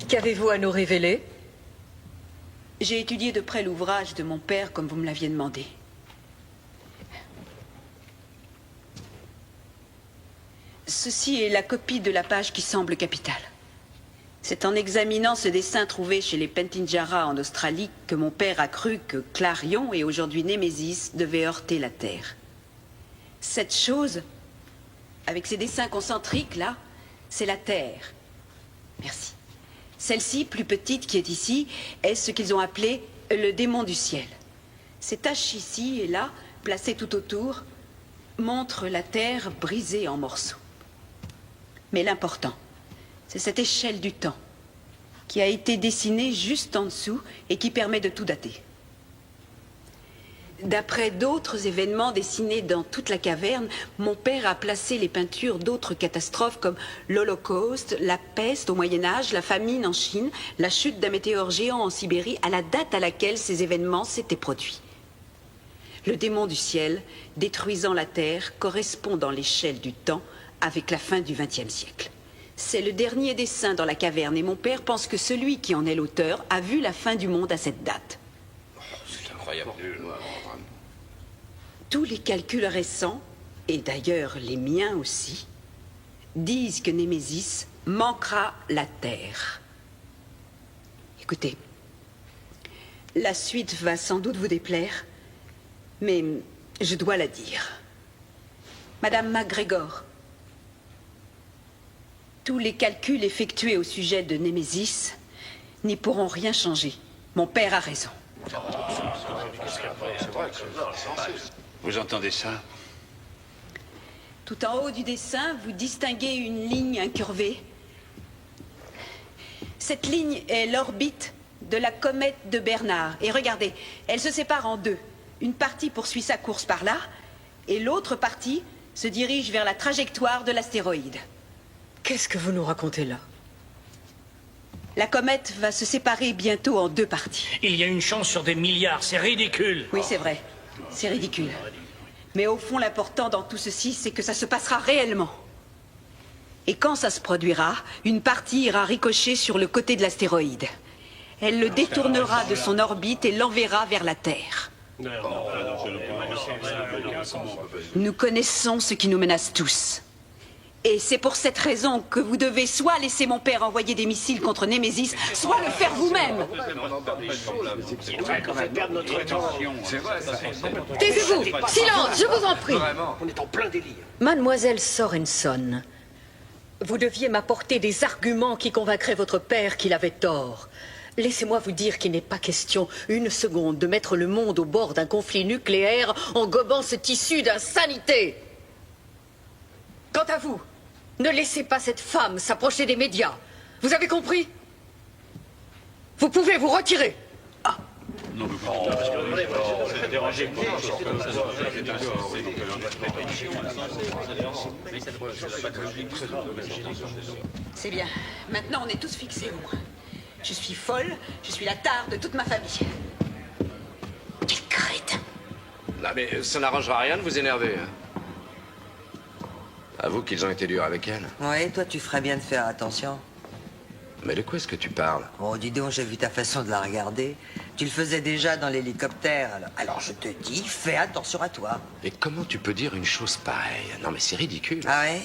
Qu'avez-vous à nous révéler? J'ai étudié de près l'ouvrage de mon père, comme vous me l'aviez demandé. Ceci est la copie de la page qui semble capitale. C'est en examinant ce dessin trouvé chez les Pentinjara en Australie que mon père a cru que Clarion et aujourd'hui Némésis devaient heurter la Terre. Cette chose, avec ces dessins concentriques là, c'est la Terre. Merci. Celle-ci, plus petite qui est ici, est ce qu'ils ont appelé le démon du ciel. Ces taches ici et là, placées tout autour, montrent la Terre brisée en morceaux. Mais l'important, c'est cette échelle du temps qui a été dessinée juste en dessous et qui permet de tout dater. D'après d'autres événements dessinés dans toute la caverne, mon père a placé les peintures d'autres catastrophes comme l'Holocauste, la peste au Moyen-Âge, la famine en Chine, la chute d'un météore géant en Sibérie, à la date à laquelle ces événements s'étaient produits. Le démon du ciel, détruisant la Terre, correspond dans l'échelle du temps avec la fin du XXe siècle. C'est le dernier dessin dans la caverne et mon père pense que celui qui en est l'auteur a vu la fin du monde à cette date. C'est incroyable. Tous les calculs récents, et d'ailleurs les miens aussi, disent que Némésis manquera la Terre. Écoutez, la suite va sans doute vous déplaire, mais je dois la dire. Madame MacGregor, tous les calculs effectués au sujet de Némésis n'y pourront rien changer. Mon père a raison. Vous entendez ça? Tout en haut du dessin, vous distinguez une ligne incurvée. Cette ligne est l'orbite de la comète de Bernard. Et regardez, elle se sépare en deux. Une partie poursuit sa course par là, et l'autre partie se dirige vers la trajectoire de l'astéroïde. Qu'est-ce que vous nous racontez là? La comète va se séparer bientôt en 2 parties. Il y a une chance sur des milliards, c'est ridicule. Oui, c'est vrai. C'est ridicule. Mais au fond, l'important dans tout ceci, c'est que ça se passera réellement. Et quand ça se produira, une partie ira ricocher sur le côté de l'astéroïde. Elle le détournera de son orbite et l'enverra vers la Terre. Nous connaissons ce qui nous menace tous. Et c'est pour cette raison que vous devez soit laisser mon père envoyer des missiles contre Némésis, soit le faire vous-même. Taisez-vous! Silence, je vous en prie! On est en plein délire. Mademoiselle Sorenson, vous deviez m'apporter des arguments qui convaincraient votre père qu'il avait tort. Laissez-moi vous dire qu'il n'est pas question une seconde de mettre le monde au bord d'un conflit nucléaire en gobant ce tissu d'insanité. Quant à vous, ne laissez pas cette femme s'approcher des médias. Vous avez compris? Vous pouvez vous retirer. C'est bien. Maintenant, on est tous fixés au moins. Je suis folle, je suis la tare de toute ma famille. Quel crétin! Non mais ça n'arrangera rien de vous énerver. Avoue qu'ils ont été durs avec elle. Ouais, toi, tu ferais bien de faire attention. Mais de quoi est-ce que tu parles? Oh, dis donc, j'ai vu ta façon de la regarder. Tu le faisais déjà dans l'hélicoptère. Alors je te dis, fais attention à toi. Et comment tu peux dire une chose pareille? Non mais c'est ridicule. Ah ouais?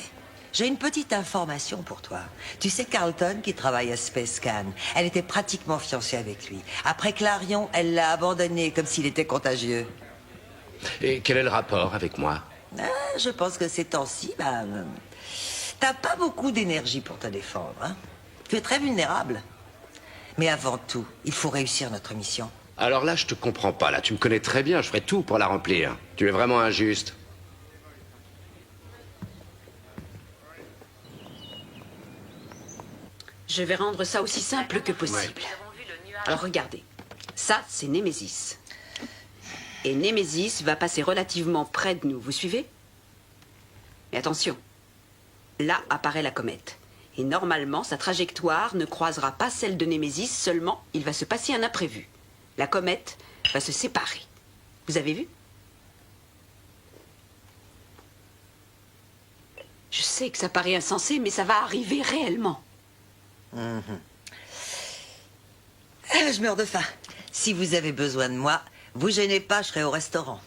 J'ai une petite information pour toi. Tu sais Carlton qui travaille à Space Can. Elle était pratiquement fiancée avec lui. Après Clarion, elle l'a abandonné comme s'il était contagieux. Et quel est le rapport avec moi? Ah, je pense que ces temps-ci, t'as pas beaucoup d'énergie pour te défendre. Hein? Tu es très vulnérable. Mais avant tout, il faut réussir notre mission. Alors là, je te comprends pas. Là, tu me connais très bien. Je ferai tout pour la remplir. Tu es vraiment injuste. Je vais rendre ça aussi simple que possible. Alors regardez, ça c'est Némésis. Et Némésis va passer relativement près de nous, vous suivez? Mais attention, là apparaît la comète. Et normalement, sa trajectoire ne croisera pas celle de Némésis, seulement il va se passer un imprévu. La comète va se séparer. Vous avez vu? Je sais que ça paraît insensé, mais ça va arriver réellement. Je meurs de faim. Si vous avez besoin de moi, vous gênez pas, je serai au restaurant.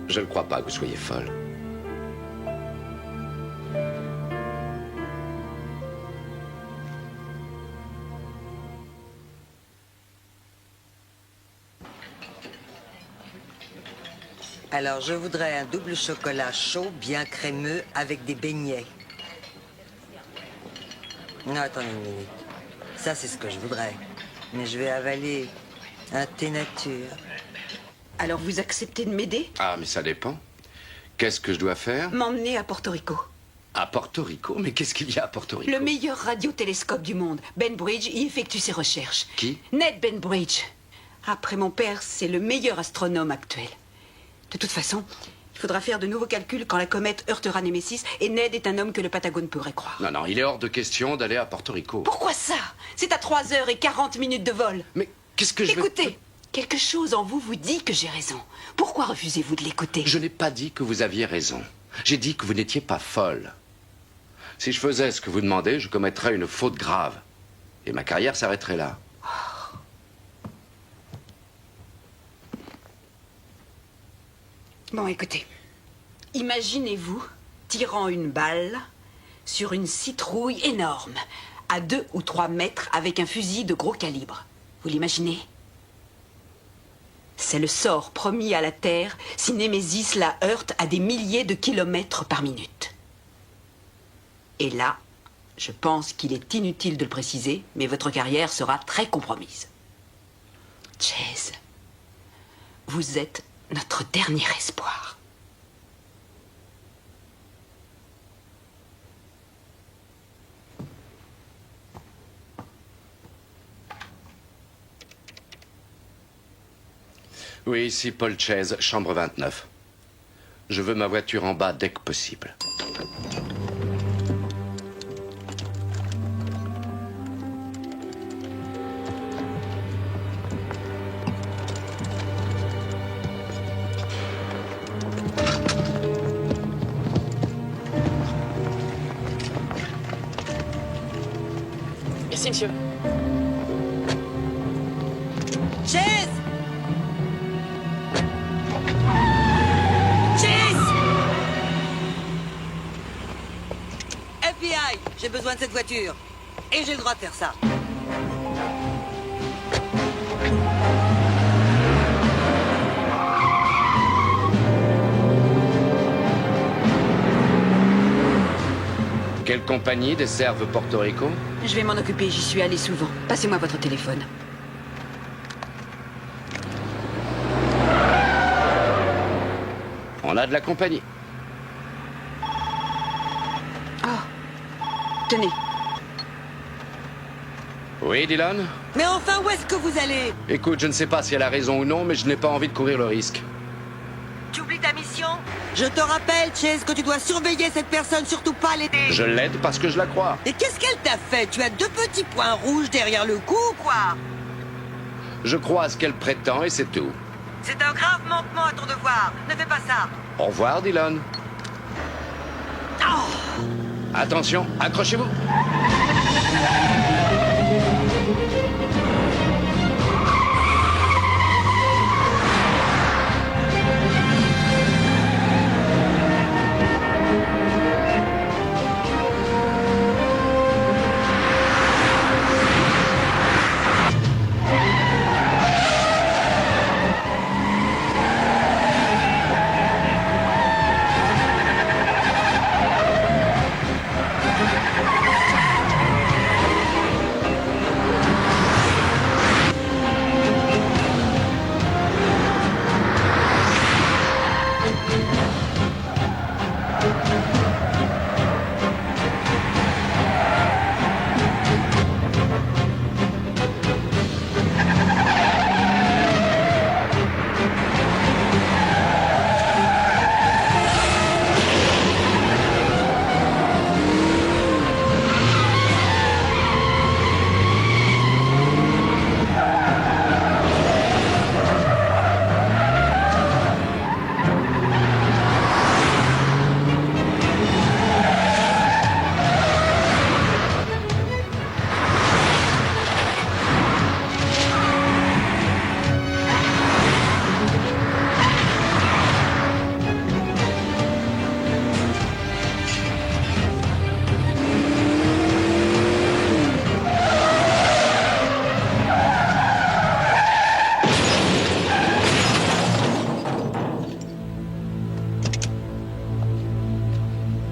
Je ne crois pas que vous soyez folle. Alors, je voudrais un double chocolat chaud, bien crémeux, avec des beignets. Non, attendez une minute. Ça, c'est ce que je voudrais. Mais je vais avaler un thé nature. Alors vous acceptez de m'aider? Ah, mais ça dépend. Qu'est-ce que je dois faire? M'emmener à Porto Rico. À Porto Rico? Mais qu'est-ce qu'il y a à Porto Rico? Le meilleur radiotélescope du monde. Ben Bridge y effectue ses recherches. Qui? Ned Ben Bridge. Après mon père, c'est le meilleur astronome actuel. De toute façon, il faudra faire de nouveaux calculs quand la comète heurtera Némésis, et Ned est un homme que le Patagone pourrait croire. Non, non, il est hors de question d'aller à Porto Rico. Pourquoi ça? C'est à 3h40 de vol. Mais qu'est-ce que je vais... Écoutez, quelque chose en vous vous dit que j'ai raison. Pourquoi refusez-vous de l'écouter? Je n'ai pas dit que vous aviez raison. J'ai dit que vous n'étiez pas folle. Si je faisais ce que vous demandez, je commettrais une faute grave. Et ma carrière s'arrêterait là. Bon, écoutez. Imaginez-vous tirant une balle sur une citrouille énorme, à 2 ou 3 mètres, avec un fusil de gros calibre. Vous l'imaginez? C'est le sort promis à la Terre si Némésis la heurte à des milliers de kilomètres par minute. Et là, je pense qu'il est inutile de le préciser, mais votre carrière sera très compromise. Chase, vous êtes notre dernier espoir. Oui, ici Paul Chase, chambre 29. Je veux ma voiture en bas dès que possible. Merci, monsieur. Chase! Chase! FBI, j'ai besoin de cette voiture. Et j'ai le droit de faire ça. Quelle compagnie desserve Porto Rico? Je vais m'en occuper, j'y suis allé souvent. Passez-moi votre téléphone. On a de la compagnie. Tenez. Oui, Dylan? Mais enfin, où est-ce que vous allez? Écoute, je ne sais pas si elle a raison ou non, mais je n'ai pas envie de courir le risque. Tu oublies ta mission? Je te rappelle, Chase, que tu dois surveiller cette personne, surtout pas l'aider. Je l'aide parce que je la crois. Et qu'est-ce qu'elle t'a fait? Tu as 2 petits points rouges derrière le cou ou quoi? Je crois à ce qu'elle prétend et c'est tout. C'est un grave manquement à ton devoir. Ne fais pas ça. Au revoir, Dylan. Oh! Attention, accrochez-vous.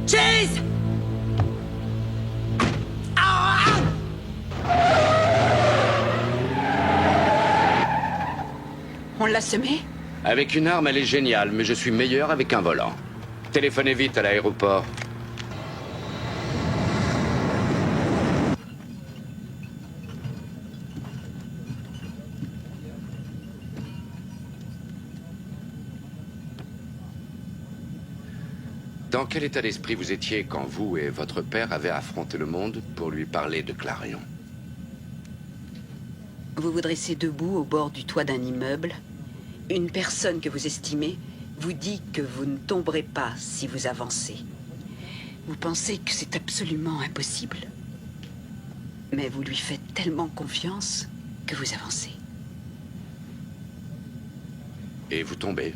Chase! On l'a semé? Avec une arme, elle est géniale, mais je suis meilleur avec un volant. Téléphonez vite à l'aéroport. Dans quel état d'esprit vous étiez quand vous et votre père avez affronté le monde pour lui parler de Clarion? Vous vous dressez debout au bord du toit d'un immeuble. Une personne que vous estimez vous dit que vous ne tomberez pas si vous avancez. Vous pensez que c'est absolument impossible. Mais vous lui faites tellement confiance que vous avancez. Et vous tombez.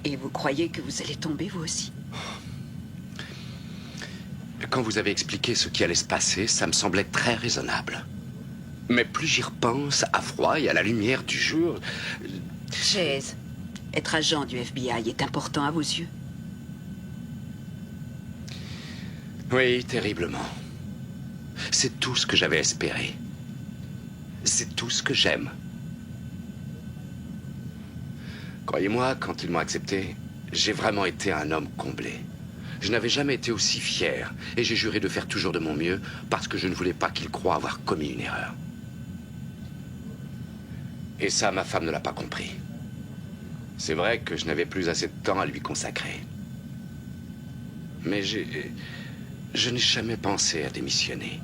Et vous croyez que vous allez tomber, vous aussi? Quand vous avez expliqué ce qui allait se passer, ça me semblait très raisonnable. Mais plus j'y repense, à froid et à la lumière du jour... Chase, être agent du FBI est important à vos yeux? Oui, terriblement. C'est tout ce que j'avais espéré. C'est tout ce que j'aime. Croyez-moi, quand ils m'ont accepté, j'ai vraiment été un homme comblé. Je n'avais jamais été aussi fier, et j'ai juré de faire toujours de mon mieux, parce que je ne voulais pas qu'ils croient avoir commis une erreur. Et ça, ma femme ne l'a pas compris. C'est vrai que je n'avais plus assez de temps à lui consacrer. Mais je n'ai jamais pensé à démissionner.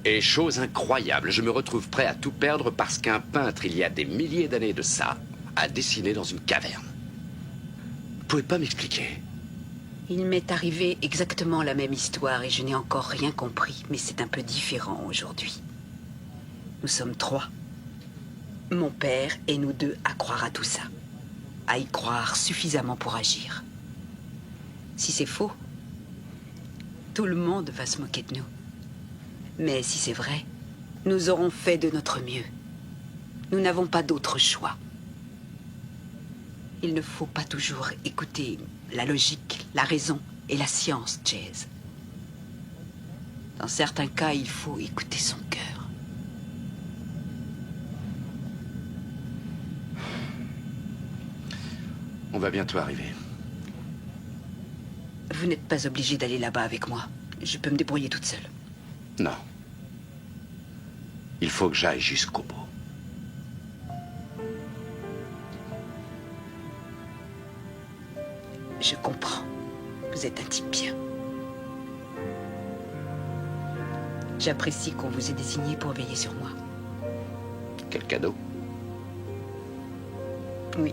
Et chose incroyable, je me retrouve prêt à tout perdre parce qu'un peintre, il y a des milliers d'années de ça, a dessiné dans une caverne. Vous pouvez pas m'expliquer? Il m'est arrivé exactement la même histoire et je n'ai encore rien compris, mais c'est un peu différent aujourd'hui. Nous sommes 3. Mon père et nous 2 à croire à tout ça. À y croire suffisamment pour agir. Si c'est faux, tout le monde va se moquer de nous. Mais si c'est vrai, nous aurons fait de notre mieux. Nous n'avons pas d'autre choix. Il ne faut pas toujours écouter la logique, la raison et la science, Chase. Dans certains cas, il faut écouter son cœur. On va bientôt arriver. Vous n'êtes pas obligé d'aller là-bas avec moi. Je peux me débrouiller toute seule. Non. Il faut que j'aille jusqu'au bout. Je comprends. Vous êtes un type bien. J'apprécie qu'on vous ait désigné pour veiller sur moi. Quel cadeau. Oui.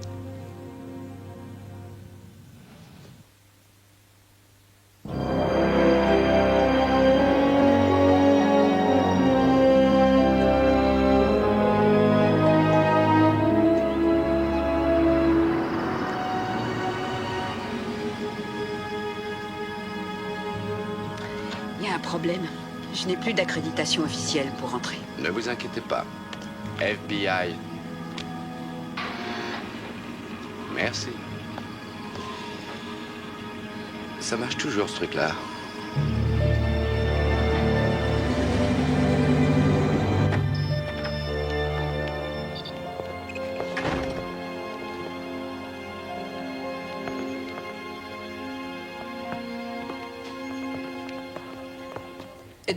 Il y a un problème. Je n'ai plus d'accréditation officielle pour entrer. Ne vous inquiétez pas. FBI. Merci. Ça marche toujours, ce truc-là.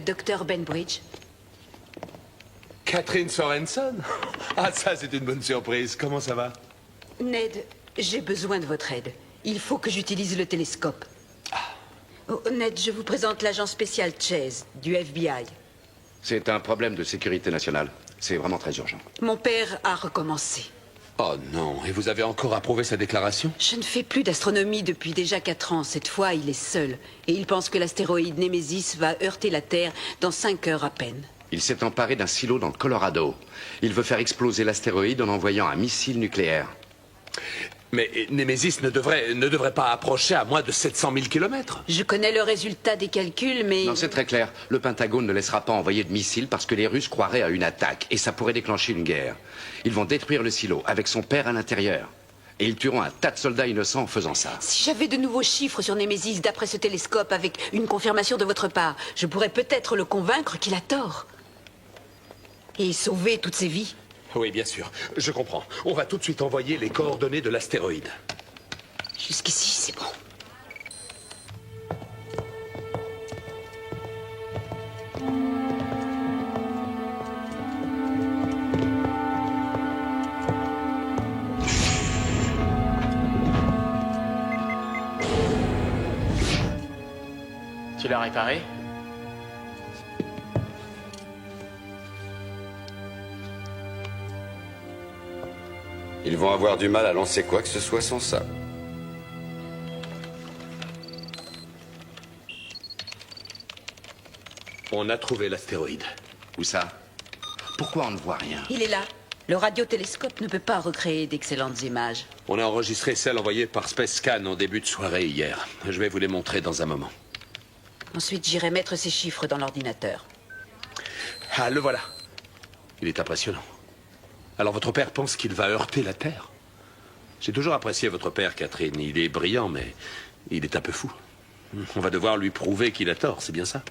Docteur Benbridge. Catherine Sorensen? Ah, ça, c'est une bonne surprise. Comment ça va? Ned, j'ai besoin de votre aide. Il faut que j'utilise le télescope. Oh, Ned, je vous présente l'agent spécial Chase, du FBI. C'est un problème de sécurité nationale. C'est vraiment très urgent. Mon père a recommencé. Oh non, et vous avez encore approuvé sa déclaration? Je ne fais plus d'astronomie depuis déjà 4 ans. Cette fois, il est seul. Et il pense que l'astéroïde Némésis va heurter la Terre dans 5 heures à peine. Il s'est emparé d'un silo dans le Colorado. Il veut faire exploser l'astéroïde en envoyant un missile nucléaire. Mais Némésis ne devrait pas approcher à moins de 700 000 kilomètres. Je connais le résultat des calculs, mais... Non, c'est très clair. Le Pentagone ne laissera pas envoyer de missiles parce que les Russes croiraient à une attaque et ça pourrait déclencher une guerre. Ils vont détruire le silo avec son père à l'intérieur. Et ils tueront un tas de soldats innocents en faisant ça. Si j'avais de nouveaux chiffres sur Némésis d'après ce télescope avec une confirmation de votre part, je pourrais peut-être le convaincre qu'il a tort. Et sauver toutes ces vies. Oui, bien sûr. Je comprends. On va tout de suite envoyer les coordonnées de l'astéroïde. Jusqu'ici, c'est bon. Tu l'as réparé? Ils vont avoir du mal à lancer quoi que ce soit sans ça. On a trouvé l'astéroïde. Où ça? Pourquoi on ne voit rien? Il est là. Le radiotélescope ne peut pas recréer d'excellentes images. On a enregistré celle envoyée par Space Scan en début de soirée hier. Je vais vous les montrer dans un moment. Ensuite, j'irai mettre ces chiffres dans l'ordinateur. Ah, le voilà. Il est impressionnant. Alors votre père pense qu'il va heurter la Terre? J'ai toujours apprécié votre père, Catherine. Il est brillant, mais il est un peu fou. On va devoir lui prouver qu'il a tort, c'est bien ça?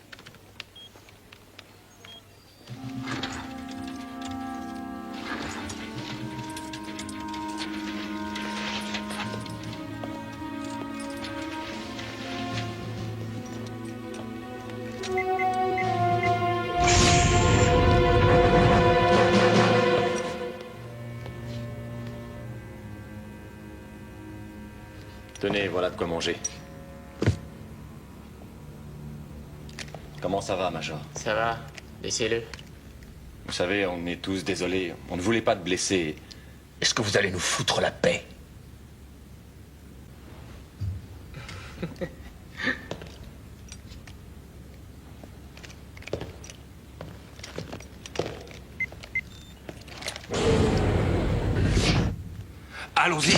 Tenez, voilà de quoi manger. Comment ça va, Major? Ça va, laissez-le. Vous savez, on est tous désolés. On ne voulait pas te blesser. Est-ce que vous allez nous foutre la paix? allons-y.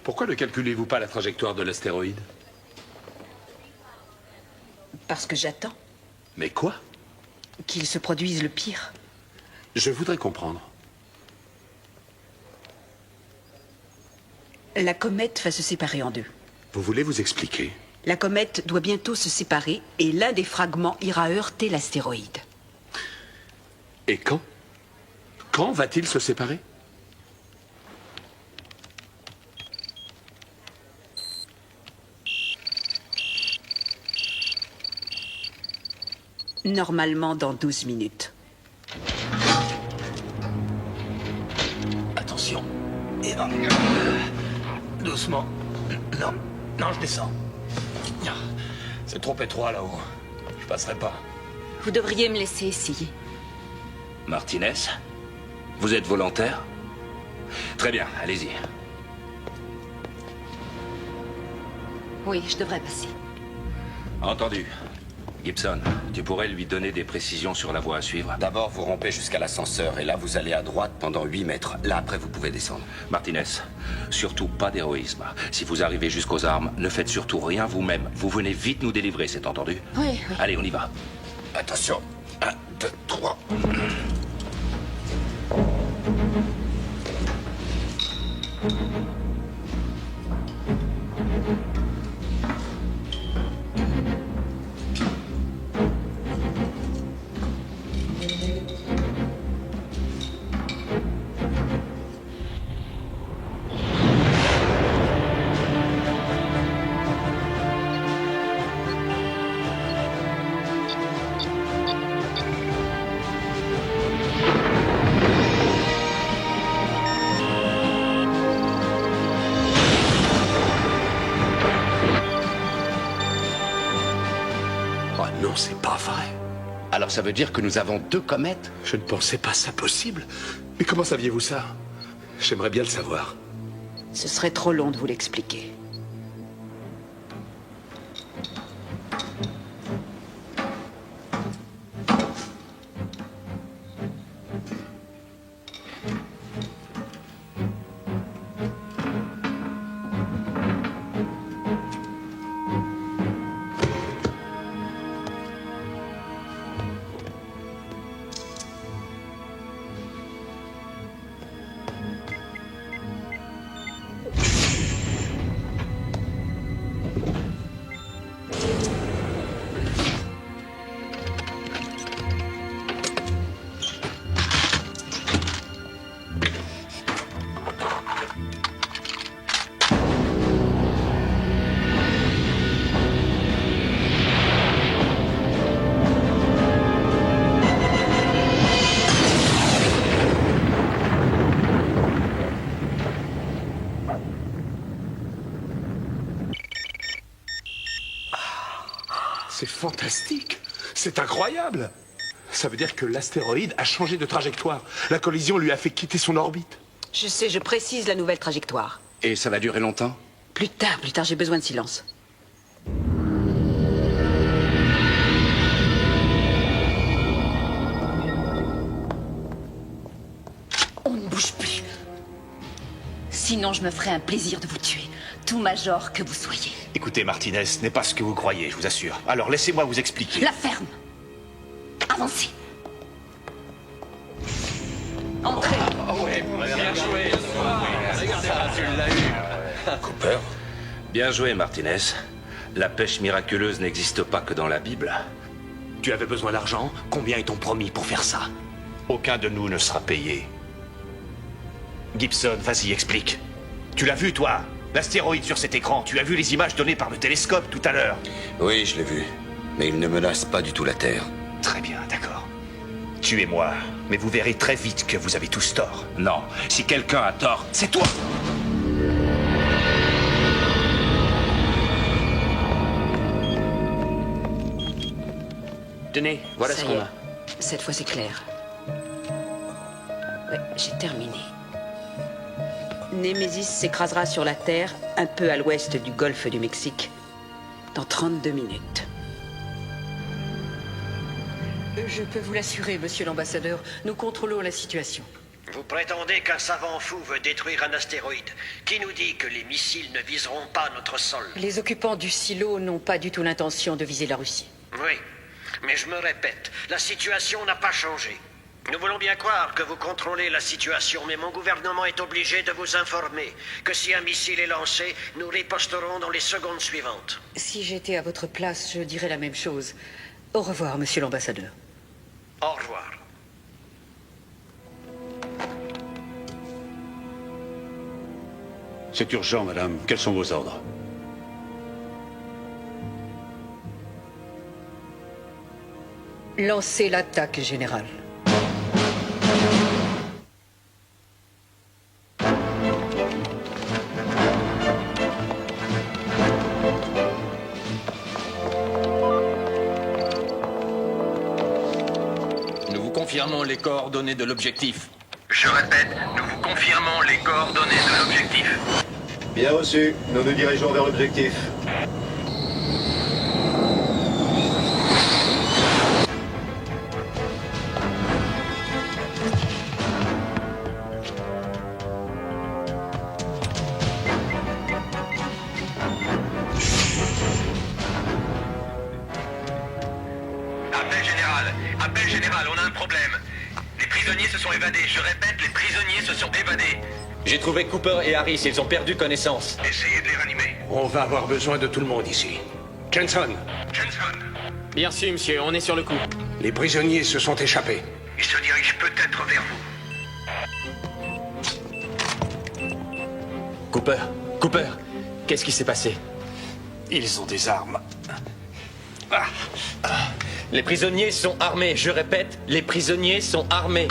Pourquoi ne calculez-vous pas la trajectoire de l'astéroïde? Parce que j'attends Mais quoi? qu'il se produise le pire. Je voudrais comprendre. La comète va se séparer en deux. Vous voulez vous expliquer? La comète doit bientôt se séparer et l'un des fragments ira heurter l'astéroïde. Et quand? Quand va-t-il se séparer? Normalement dans 12 minutes. Attention. Et non. Doucement. Non. Non, je descends. C'est trop étroit là-haut. Je passerai pas. Vous devriez me laisser essayer. Martinez, vous êtes volontaire? Très bien, allez-y. Oui, je devrais passer. Entendu. Gibson, tu pourrais lui donner des précisions sur la voie à suivre? D'abord, vous rampez jusqu'à l'ascenseur, et là, vous allez à droite pendant 8 mètres. Là, après, vous pouvez descendre. Martinez, surtout pas d'héroïsme. Si vous arrivez jusqu'aux armes, ne faites surtout rien vous-même. Vous venez vite nous délivrer, c'est entendu? Oui. Allez, on y va. Attention. 1, 2, 3. Oh non, c'est pas vrai. Alors ça veut dire que nous avons 2 comètes? Je ne pensais pas ça possible. Mais comment saviez-vous ça? J'aimerais bien le savoir. Ce serait trop long de vous l'expliquer. C'est fantastique. C'est incroyable. Ça veut dire que l'astéroïde a changé de trajectoire. La collision lui a fait quitter son orbite. Je sais, je précise la nouvelle trajectoire. Et ça va durer longtemps? Plus tard, j'ai besoin de silence. On ne bouge plus. Sinon, je me ferai un plaisir de vous tuer. Tout major que vous soyez. Écoutez, Martinez, ce n'est pas ce que vous croyez, je vous assure. Alors laissez-moi vous expliquer. La ferme. Avancez. Entrez. Bien joué. Tu l'as eu. Cooper. Bien joué, Martinez. La pêche miraculeuse n'existe pas que dans la Bible. Tu avais besoin d'argent? Combien est-on promis pour faire ça? Aucun de nous ne sera payé. Gibson, vas-y, explique. Tu l'as vu, toi? L'astéroïde sur cet écran, tu as vu les images données par le télescope tout à l'heure? Oui, je l'ai vu. Mais il ne menace pas du tout la Terre. Très bien, d'accord. Tuez-moi, mais vous verrez très vite que vous avez tous tort. Non, si quelqu'un a tort, c'est toi! Tenez, voilà Ça ce y qu'on est. a. Cette fois, c'est clair. Ouais, j'ai terminé. Némésis s'écrasera sur la Terre, un peu à l'ouest du golfe du Mexique, dans 32 minutes. Je peux vous l'assurer, monsieur l'ambassadeur, nous contrôlons la situation. Vous prétendez qu'un savant fou veut détruire un astéroïde. Qui nous dit que les missiles ne viseront pas notre sol? Les occupants du silo n'ont pas du tout l'intention de viser la Russie. Oui, mais je me répète, la situation n'a pas changé. Nous voulons bien croire que vous contrôlez la situation, mais mon gouvernement est obligé de vous informer que si un missile est lancé, nous riposterons dans les secondes suivantes. Si j'étais à votre place, je dirais la même chose. Au revoir, monsieur l'ambassadeur. Au revoir. C'est urgent, madame. Quels sont vos ordres? Lancez l'attaque, général. Nous vous confirmons les coordonnées de l'objectif. Je répète, nous vous confirmons les coordonnées de l'objectif. Bien reçu. Nous nous dirigeons vers l'objectif. Appel général, on a un problème. Les prisonniers se sont évadés. Je répète, les prisonniers se sont évadés. J'ai trouvé Cooper et Harris, ils ont perdu connaissance. Essayez de les ranimer. On va avoir besoin de tout le monde ici. Jensen, Bien sûr, monsieur, on est sur le coup. les prisonniers se sont échappés. Ils se dirigent peut-être vers vous. Cooper, qu'est-ce qui s'est passé? Ils ont des armes. Les prisonniers sont armés, je répète, les prisonniers sont armés.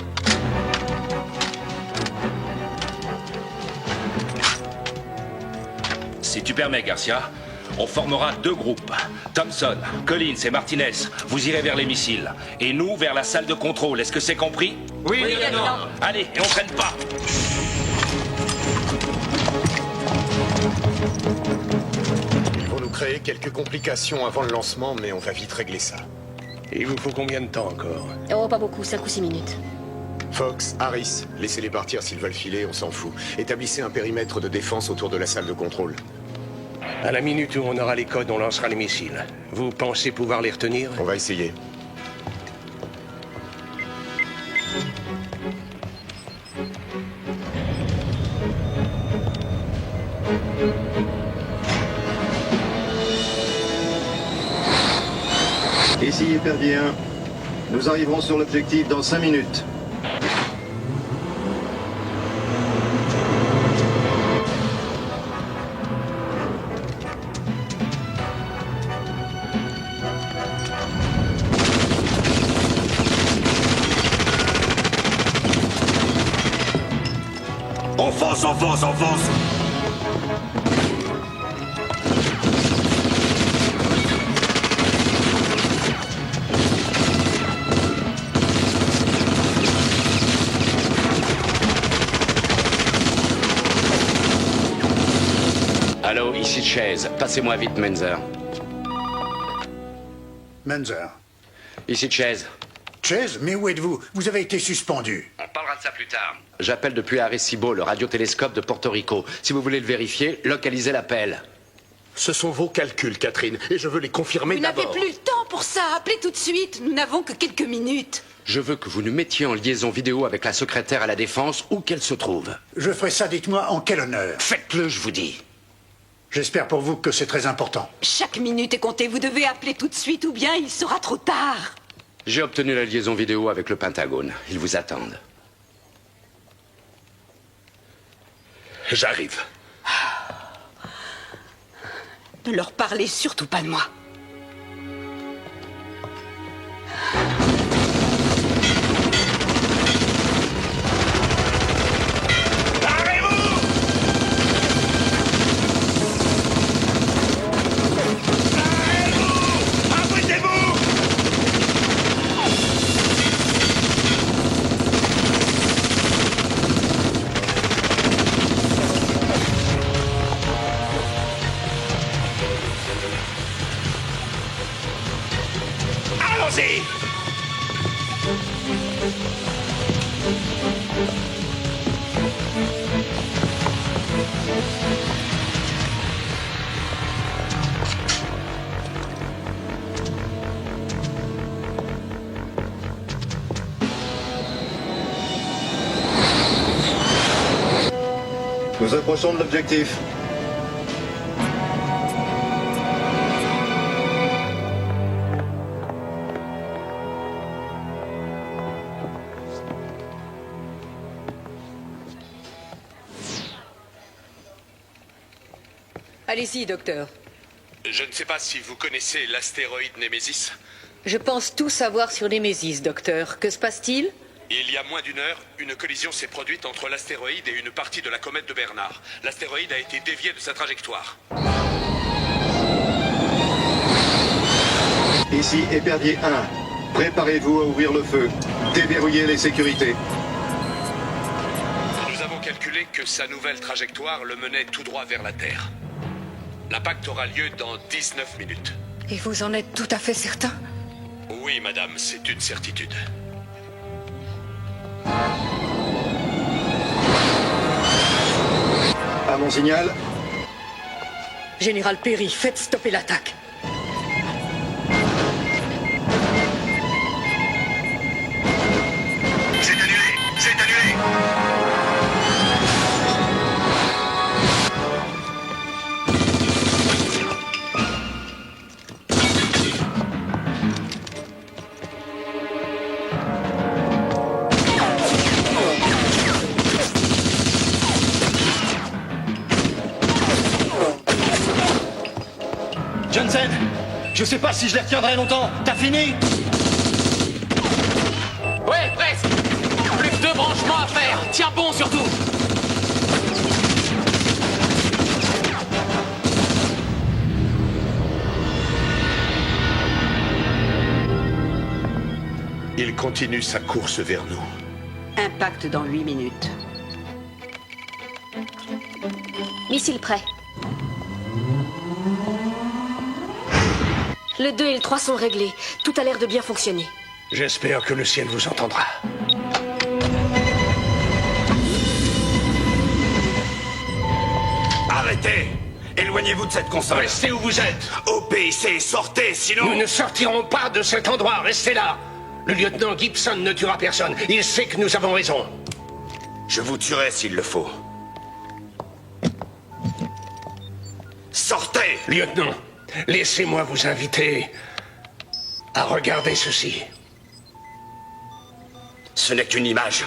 Si tu permets, Garcia, on formera 2 groupes. Thompson, Collins et Martinez, vous irez vers les missiles. Et nous, vers la salle de contrôle. Est-ce que c'est compris? Oui, lieutenant. Allez, et on traîne pas. Ils vont nous créer quelques complications avant le lancement, mais on va vite régler ça. Il vous faut combien de temps encore? Oh, pas beaucoup, 5 ou 6 minutes. Fox, Harris, laissez-les partir s'ils veulent filer, on s'en fout. Établissez un périmètre de défense autour de la salle de contrôle. À la minute où on aura les codes, on lancera les missiles. Vous pensez pouvoir les retenir? On va essayer. Ici Hyperdien. Nous arriverons sur l'objectif dans 5 minutes. Enfonce, enfonce, enfonce! Allô, ici Chase. Passez-moi vite, Menzer. Menzer. Ici Chase. Chase, mais où êtes-vous? Vous avez été suspendu. On parlera de ça plus tard. J'appelle depuis Arecibo, le radiotélescope de Porto Rico. Si vous voulez le vérifier, localisez l'appel. Ce sont vos calculs, Catherine, et je veux les confirmer Vous n'avez d'abord. plus le temps pour ça. Appelez tout de suite. Nous n'avons que quelques minutes. Je veux que vous nous mettiez en liaison vidéo avec la secrétaire à la Défense, où qu'elle se trouve. Je ferai ça, dites-moi, en quel honneur? Faites-le, je vous dis. J'espère pour vous que c'est très important. Chaque minute est comptée. Vous devez appeler tout de suite ou bien il sera trop tard. J'ai obtenu la liaison vidéo avec le Pentagone. Ils vous attendent. J'arrive. Ne leur parlez surtout pas de moi. Nous approchons de l'objectif. Allez-y, docteur. Je ne sais pas si vous connaissez l'astéroïde Némésis. Je pense tout savoir sur Némésis, docteur. Que se passe-t-il? Il y a moins d'une heure, une collision s'est produite entre l'astéroïde et une partie de la comète de Bernard. L'astéroïde a été dévié de sa trajectoire. Ici Épervier 1. Préparez-vous à ouvrir le feu. Déverrouillez les sécurités. Nous avons calculé que sa nouvelle trajectoire le menait tout droit vers la Terre. L'impact aura lieu dans 19 minutes. Et vous en êtes tout à fait certain? Oui, madame, c'est une certitude. À mon signal. Général Perry, faites stopper l'attaque. C'est annulé! C'est annulé! Johnson, je sais pas si je les retiendrai longtemps. T'as fini? Ouais, presque. Plus que 2 branchements à faire. Tiens bon surtout. Il continue sa course vers nous. Impact dans 8 minutes. Missile prêt. Le 2 et le 3 sont réglés. Tout a l'air de bien fonctionner. J'espère que le ciel vous entendra. Arrêtez! Éloignez-vous de cette console. Restez où vous êtes. Obéissez, sortez, sinon... Nous ne sortirons pas de cet endroit. Restez là. Le lieutenant Gibson ne tuera personne. Il sait que nous avons raison. Je vous tuerai s'il le faut. Sortez! Lieutenant, laissez-moi vous inviter à regarder ceci. Ce n'est qu'une image.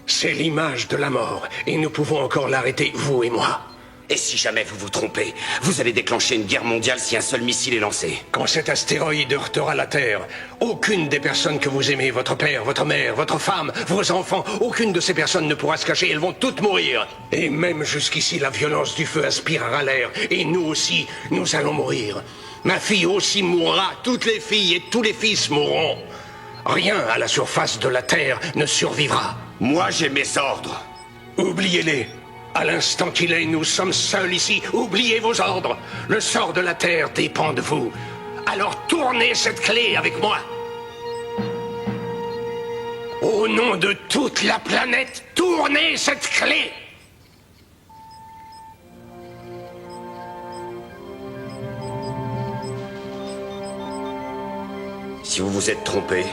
C'est l'image de la mort, et nous pouvons encore l'arrêter, vous et moi. Et si jamais vous vous trompez, vous allez déclencher une guerre mondiale si un seul missile est lancé. Quand cet astéroïde heurtera la Terre, aucune des personnes que vous aimez, votre père, votre mère, votre femme, vos enfants, aucune de ces personnes ne pourra se cacher, elles vont toutes mourir. Et même jusqu'ici, la violence du feu aspirera l'air, et nous aussi, nous allons mourir. Ma fille aussi mourra, toutes les filles et tous les fils mourront. Rien à la surface de la Terre ne survivra. Moi, j'ai mes ordres. Oubliez-les. À l'instant qu'il est, nous sommes seuls ici. Oubliez vos ordres. Le sort de la Terre dépend de vous. Alors tournez cette clé avec moi. Au nom de toute la planète, tournez cette clé. Si vous vous êtes trompé,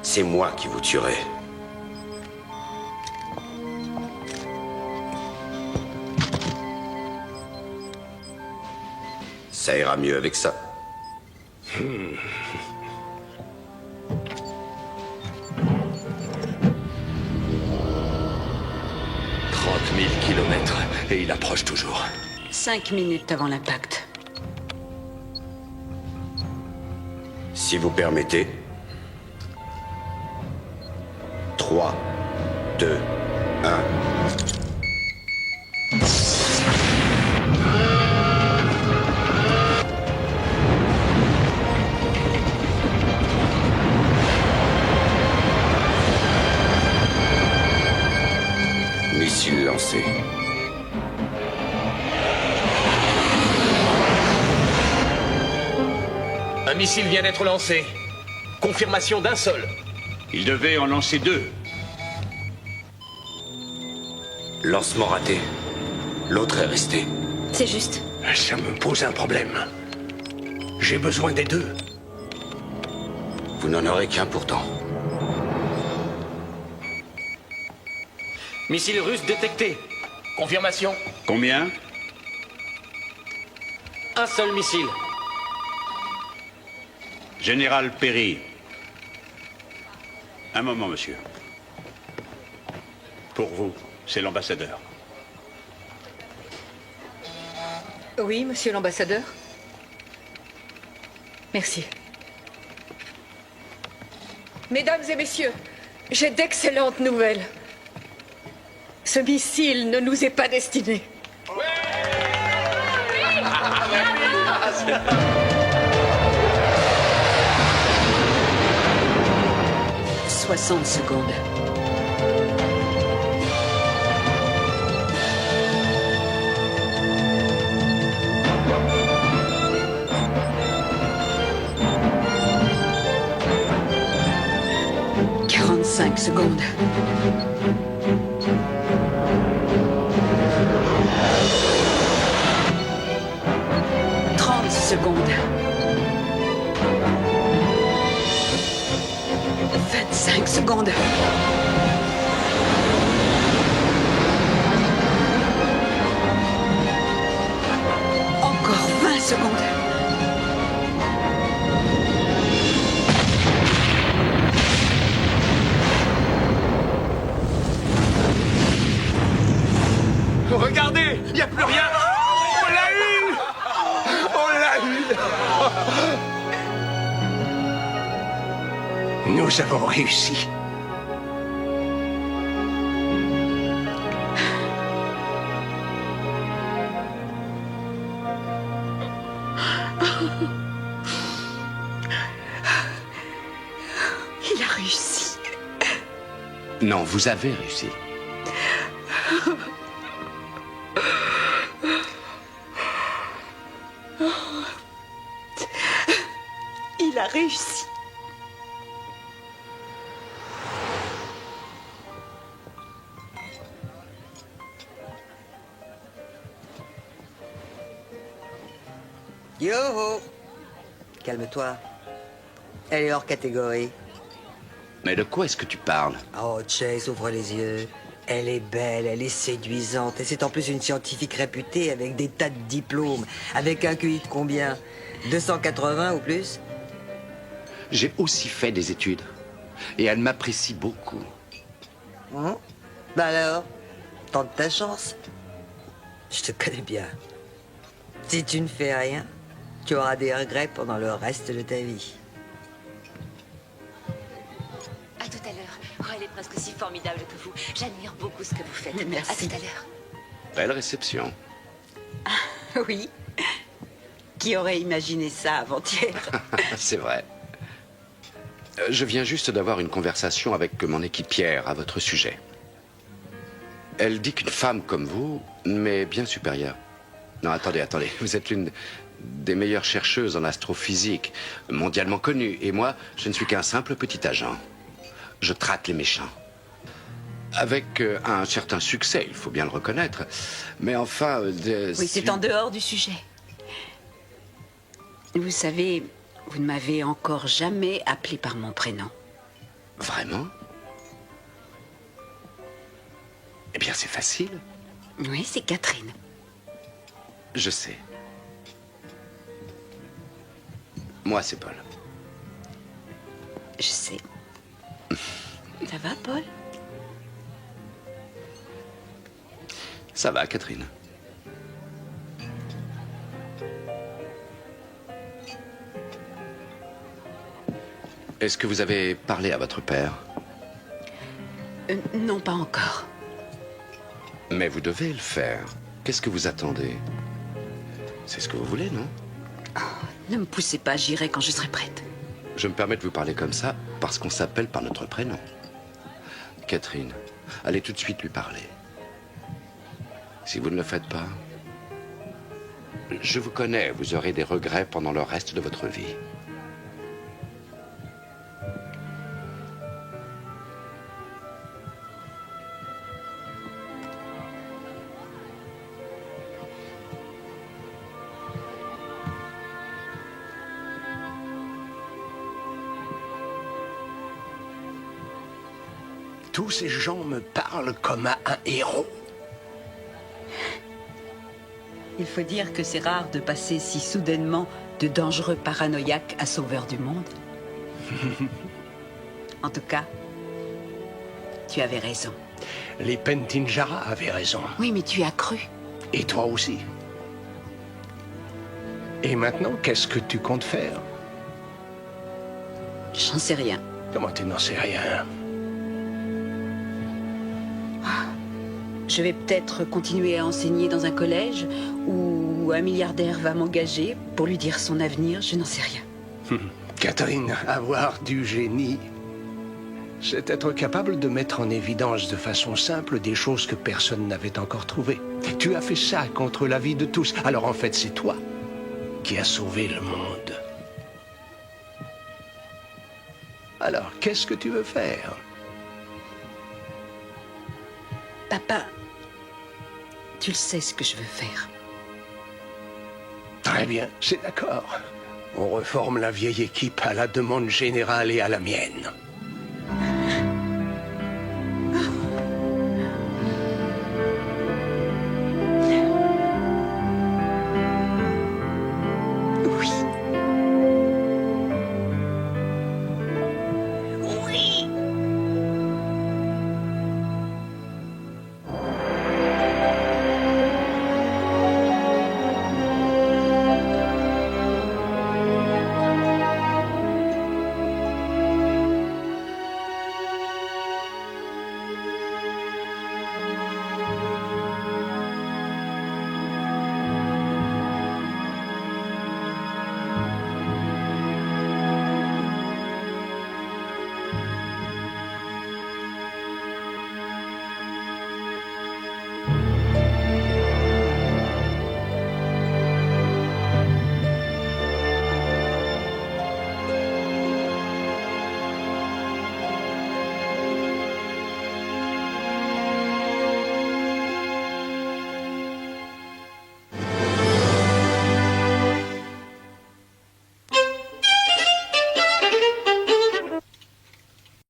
c'est moi qui vous tuerai. Ça ira mieux avec ça. 30 000 kilomètres, et il approche toujours. 5 minutes avant l'impact. Si vous permettez. 3, 2, 1. Missile lancé. Un missile vient d'être lancé. Confirmation d'un seul. Il devait en lancer 2. Lancement raté. L'autre est resté. C'est juste. Ça me pose un problème. J'ai besoin des deux. Vous n'en aurez qu'un pourtant. Missile russe détecté. Confirmation. Combien? Un seul missile. Général Perry. Un moment, monsieur. Pour vous, c'est l'ambassadeur. Oui, monsieur l'ambassadeur. Merci. Mesdames et messieurs, j'ai d'excellentes nouvelles. Ce missile ne nous est pas destiné. 60 secondes. Cinq secondes. 30 secondes. 25 secondes. Encore 20 secondes. Regardez, il n'y a plus rien. On l'a eu. On l'a eu. Nous avons réussi. Il a réussi. Non, vous avez réussi. Il a réussi. Yo-ho! Calme-toi. Elle est hors catégorie. Mais de quoi est-ce que tu parles? Oh, Chase, ouvre les yeux. Elle est belle, elle est séduisante. Et c'est en plus une scientifique réputée avec des tas de diplômes. Avec un QI de combien? 280 ou plus? J'ai aussi fait des études. Et elle m'apprécie beaucoup. Bah alors, tente ta chance. Je te connais bien. Si tu ne fais rien, tu auras des regrets pendant le reste de ta vie. À tout à l'heure. Oh, elle est presque aussi formidable que vous. J'admire beaucoup ce que vous faites. Merci. À tout à l'heure. Belle réception. Oui. Qui aurait imaginé ça avant-hier? C'est vrai. Je viens juste d'avoir une conversation avec mon équipière à votre sujet. Elle dit qu'une femme comme vous m'est bien supérieure. Non, attendez. Vous êtes l'une des meilleures chercheuses en astrophysique, mondialement connue. Et moi, je ne suis qu'un simple petit agent. Je traque les méchants. Avec un certain succès, il faut bien le reconnaître. Mais enfin... Oui, c'est en dehors du sujet. Vous savez, vous ne m'avez encore jamais appelé par mon prénom. Vraiment? Eh bien, c'est facile. Oui, c'est Catherine. Je sais. Moi, c'est Paul. Je sais. Ça va, Paul? Ça va, Catherine. Est-ce que vous avez parlé à votre père? Non, pas encore. Mais vous devez le faire. Qu'est-ce que vous attendez? C'est ce que vous voulez, non? Ne me poussez pas, j'irai quand je serai prête. Je me permets de vous parler comme ça parce qu'on s'appelle par notre prénom. Catherine, allez tout de suite lui parler. Si vous ne le faites pas, je vous connais, vous aurez des regrets pendant le reste de votre vie. Tous ces gens me parlent comme à un héros. Il faut dire que c'est rare de passer si soudainement de dangereux paranoïaques à sauveurs du monde. En tout cas, tu avais raison. Les Pentinjara avaient raison. Oui, mais tu as cru. Et toi aussi. Et maintenant, qu'est-ce que tu comptes faire? J'en sais rien. Comment tu n'en sais rien? Je vais peut-être continuer à enseigner dans un collège où un milliardaire va m'engager pour lui dire son avenir, je n'en sais rien. Catherine, avoir du génie, c'est être capable de mettre en évidence de façon simple des choses que personne n'avait encore trouvées. Tu as fait ça contre la vie de tous. Alors en fait, c'est toi qui as sauvé le monde. Alors, qu'est-ce que tu veux faire? Papa, tu le sais ce que je veux faire. Très bien, c'est d'accord. On reforme la vieille équipe à la demande générale et à la mienne.